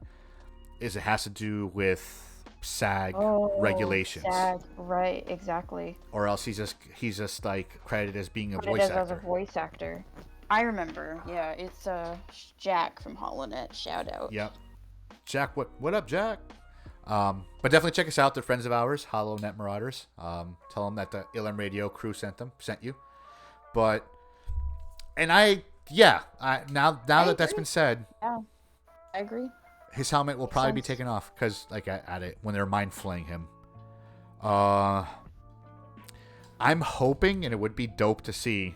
is it has to do with SAG regulations. SAG, right, exactly. Or else he's just like credited as being a Credited voice actor. as a voice actor. I remember. Yeah, it's Jack from HoloNet. Shout out. Yep. Jack, what up, Jack? But definitely check us out. They're friends of ours, HoloNet Marauders. Tell them that the Ilum Radio crew sent you. But, and now that that's been said, yeah, I agree. his helmet will probably be taken off because, like, at it when they're mind flaying him. I'm hoping, and it would be dope to see,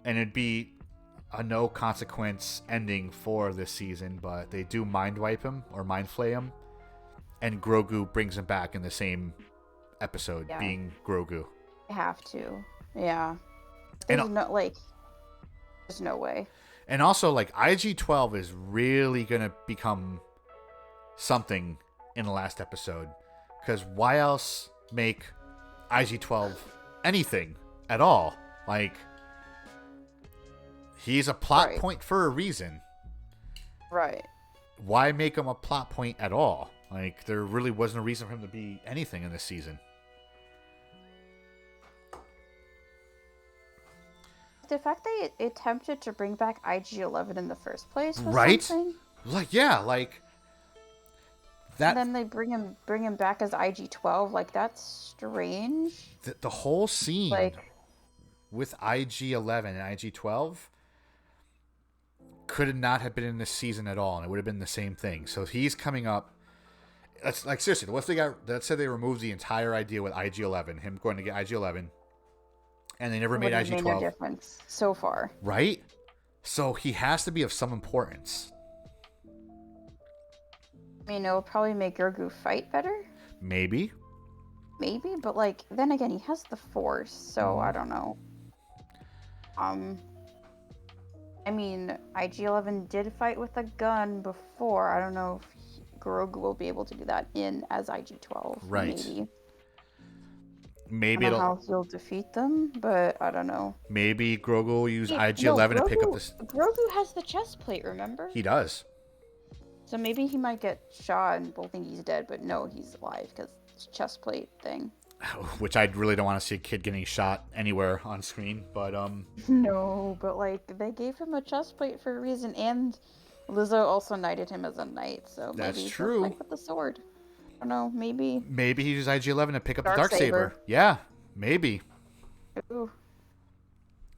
and it'd be a no consequence ending for this season, but they do mind wipe him or mind flay him. And Grogu brings him back in the same episode, being Grogu. I have to. Yeah. There's no way. And also, like, IG-12 is really going to become something in the last episode. Because why else make IG-12 anything at all? Like, he's a plot point for a reason. Right. Why make him a plot point at all? Like, there really wasn't a reason for him to be anything in this season. The fact they attempted to bring back IG-11 in the first place was something. Like, yeah, like that. And then they bring him back as IG-12. Like, that's strange. The whole scene, like, with IG-11 and IG-12 could not have been in this season at all, and it would have been the same thing. So he's coming up. That's like, seriously, let's say they removed the entire idea with IG-11, him going to get IG-11, and they never made IG-12. Made no difference so far. Right? So he has to be of some importance. I mean, it'll probably make Grogu fight better. Maybe, but like, then again, he has the Force, so I don't know. I mean, IG-11 did fight with a gun before. I don't know if Grogu will be able to do that as IG-12. Right. Maybe I don't know how he'll defeat them, but I don't know. Maybe Grogu will use IG-11 to pick up this. Grogu has the chest plate, remember? He does. So maybe he might get shot and we'll think he's dead, but no, he's alive because it's a chest plate thing. Which I really don't want to see a kid getting shot anywhere on screen, but No, but like, they gave him a chest plate for a reason, and Lizzo also knighted him as a knight, so maybe he'll fight with the sword. I don't know, maybe. Maybe he used IG-11 to pick up the Darksaber. Yeah, maybe. Ooh.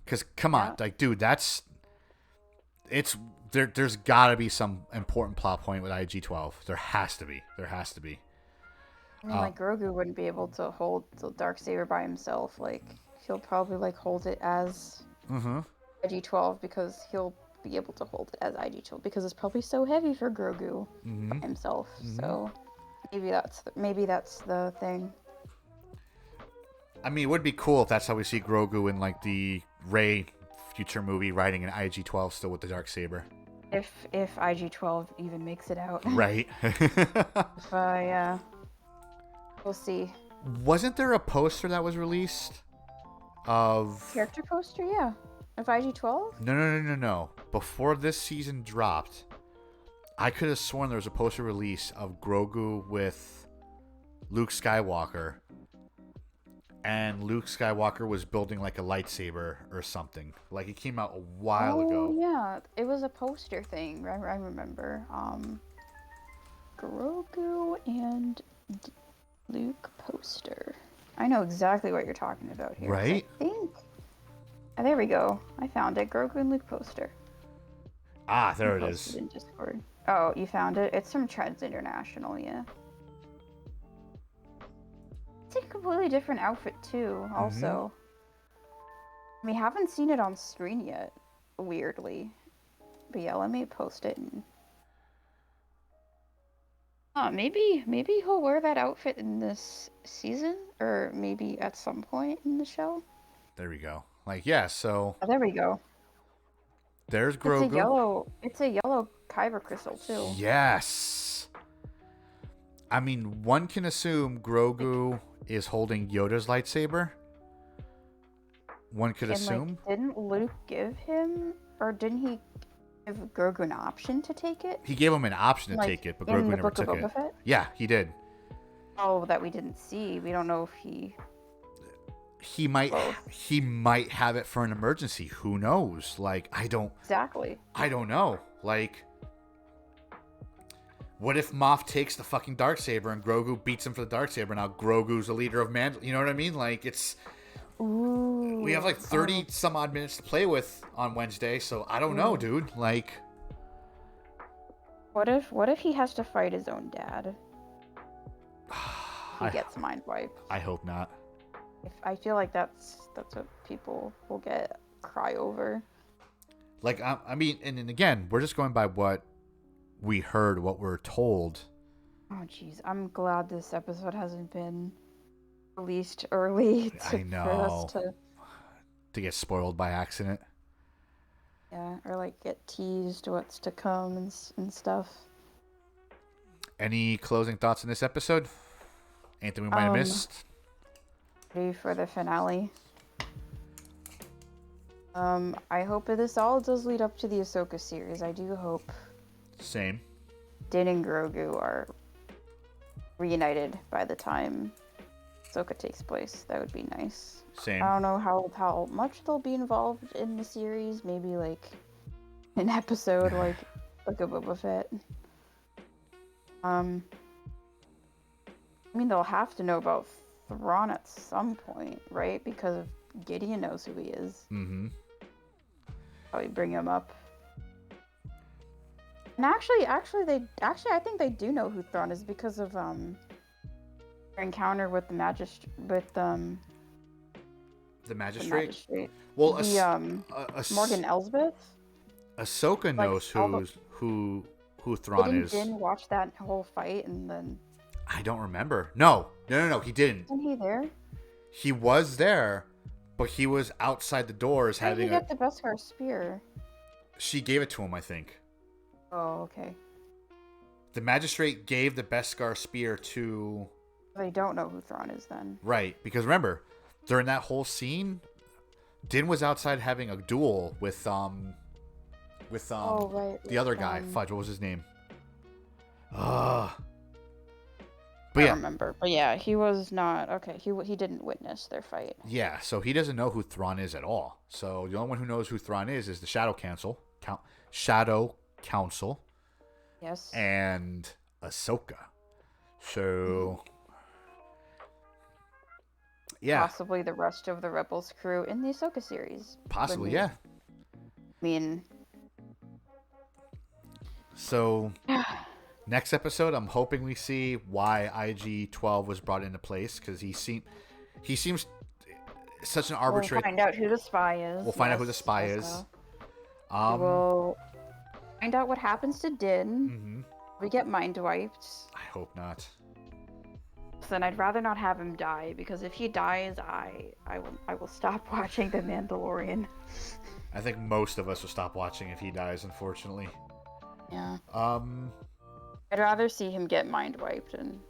Because, come on, like, dude, there's gotta be some important plot point with IG-12. There has to be. I mean, like, Grogu wouldn't be able to hold the Darksaber by himself. Like, he'll probably, like, hold it as IG-12 because he'll be able to hold it as IG-12 because it's probably so heavy for Grogu by himself. So maybe that's the thing. I mean, it would be cool if that's how we see Grogu in, like, the Rey future movie riding an IG-12 still with the Darksaber. If IG-12 even makes it out. Right. Yeah. We'll see. Wasn't there a poster that was released of... Character poster, yeah. Of IG-12? No. Before this season dropped, I could have sworn there was a poster release of Grogu with Luke Skywalker, and Luke Skywalker was building like a lightsaber or something. Like it came out a while ago. Yeah, it was a poster thing. I remember. Grogu and Luke poster. I know exactly what you're talking about here. Right? I think. Oh, there we go. I found it. Grogu and Luke poster. Ah, there it is. In Discord. Oh, you found it? It's from Trends International, yeah. It's a completely different outfit too, also. We haven't seen it on screen yet, weirdly. But yeah, let me post it. Maybe he'll wear that outfit in this season, or maybe at some point in the show. There we go. Like, yeah, so... Oh, there we go. There's Grogu. It's a yellow kyber crystal, too. Yes! I mean, one can assume Grogu is holding Yoda's lightsaber. One could assume. Like, didn't Luke give him, or didn't he give Grogu an option to take it? He gave him an option to take it, but Grogu never took it. Fett? Yeah, he did. Oh, that we didn't see. We don't know if he... He might have it for an emergency. Who knows? Like, I don't know. Like, what if Moff takes the fucking Darksaber and Grogu beats him for the Darksaber? Now Grogu's the leader of Mandalore. You know what I mean? Like, it's... Ooh. We have like 30 some odd minutes to play with on Wednesday, so I don't know, dude. Like... What if he has to fight his own dad? He gets mind wiped. I hope not. I feel like that's what people will cry over. Like, I mean, and again, we're just going by what we heard, what we're told. Oh, jeez. I'm glad this episode hasn't been released early I know. For us to get spoiled by accident. Yeah, or like get teased what's to come and stuff. Any closing thoughts on this episode? Anything we might have missed? Ready for the finale. I hope this all does lead up to the Ahsoka series. I do hope. Same. Din and Grogu are reunited by the time Ahsoka takes place. That would be nice. Same. I don't know how much they'll be involved in the series. Maybe like an episode like a Boba Fett. I mean, they'll have to know about Thrawn at some point, right? Because Gideon knows who he is. Mm-hmm. Probably bring him up. And actually, I think they do know who Thrawn is because of their encounter with the The magistrate. Well, Morgan Elsbeth. Ahsoka knows who Thrawn is. Didn't watch that whole fight and then. I don't remember. No, he didn't. Wasn't he there? He was there, but he was outside the doors How did he get the Beskar spear? She gave it to him, I think. Oh, okay. The magistrate gave the Beskar spear to... They don't know who Thrawn is then. Right, because remember, during that whole scene, Din was outside having a duel with the other guy. Fudge, what was his name? I don't remember. But yeah, he was not... Okay, he didn't witness their fight. Yeah, so he doesn't know who Thrawn is at all. So the only one who knows who Thrawn is the Shadow Council. Yes. And Ahsoka. So... Yeah. Possibly the rest of the Rebels crew in the Ahsoka series. Possibly, yeah. I mean... So... Next episode, I'm hoping we see why IG-12 was brought into place, because he seems such an arbitrary... We'll find out who the spy is. We'll find out who the spy is. We'll find out what happens to Din. Mm-hmm. We get mind wiped. I hope not. Then I'd rather not have him die, because if he dies, I will stop watching The Mandalorian. I think most of us will stop watching if he dies, unfortunately. Yeah. I'd rather see him get mind wiped and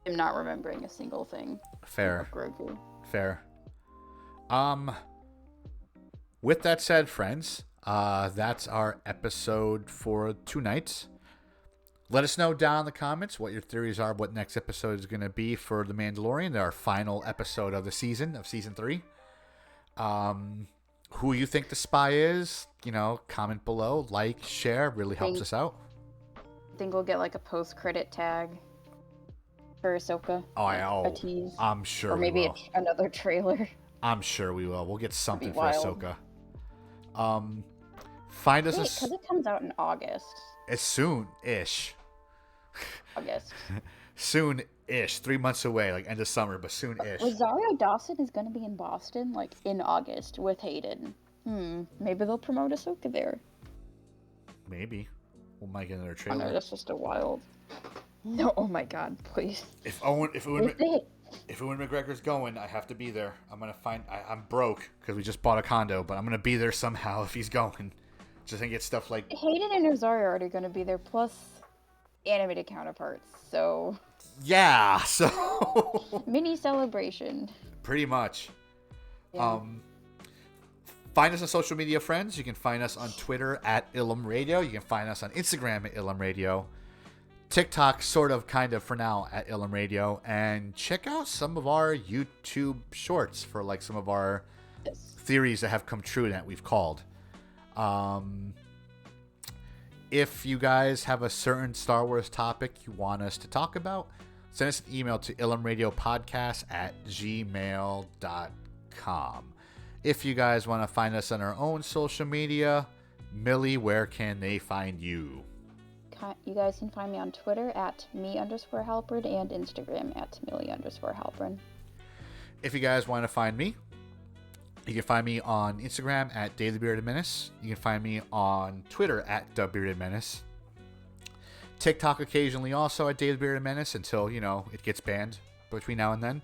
him not remembering a single thing. Fair. Grogu. Fair. with that said, friends, that's our episode for tonight. Let us know down in the comments what your theories are, what next episode is going to be for The Mandalorian, our final episode of the season, of season 3. Who you think the spy is, comment below, like, share, really helps us out. I think we'll get like a post-credit tag for Ahsoka. A tease. I'm sure or maybe we will. Another trailer. I'm sure we will. We'll get something for wild. Ahsoka. Find us because it comes out in August. As soon-ish. August. Soon-ish. 3 months away, like end of summer, but soon-ish. Rosario Dawson is going to be in Boston, like in August with Hayden. Maybe they'll promote Ahsoka there. Maybe. We might get another trailer. No, that's just a wild. No, oh my God, please. If Ewan McGregor's going, I have to be there. I'm broke because we just bought a condo, but I'm gonna be there somehow if he's going. Just gonna get stuff like Hayden and Rosario are already gonna be there, plus animated counterparts. So yeah, so mini celebration. Pretty much. Yeah. Find us on social media, friends. You can find us on Twitter at Ilum Radio. You can find us on Instagram at Ilum Radio. TikTok, sort of, kind of, for now, at Ilum Radio. And check out some of our YouTube shorts for, like, some of our theories that have come true that we've called. If you guys have a certain Star Wars topic you want us to talk about, send us an email to ilumradiopodcast@gmail.com. If you guys want to find us on our own social media, Millie, where can they find you? You guys can find me on Twitter at me_Halpern and Instagram at Millie_Halpern. If you guys want to find me, you can find me on Instagram at Dave the Bearded Menace. You can find me on Twitter at The Bearded Menace. TikTok occasionally also at Dave the Bearded Menace until, it gets banned between now and then.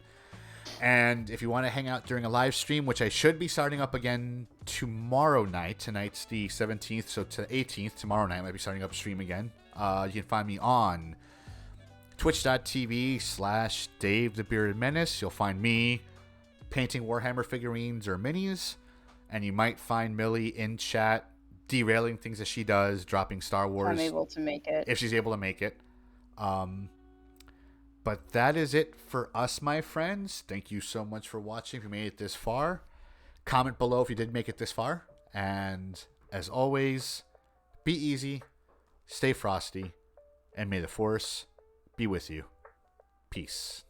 And if you want to hang out during a live stream, which I should be starting up again tomorrow night. Tonight's the 17th, so to the 18th, tomorrow night I might be starting up a stream again. You can find me on twitch.tv/Dave the Bearded Menace. You'll find me painting Warhammer figurines or minis. And you might find Millie in chat derailing things that she does, dropping Star Wars. I'm able to make it. If she's able to make it. But that is it for us, my friends. Thank you so much for watching. If you made it this far, comment below if you did make it this far. And as always, be easy, stay frosty, and may the Force be with you. Peace.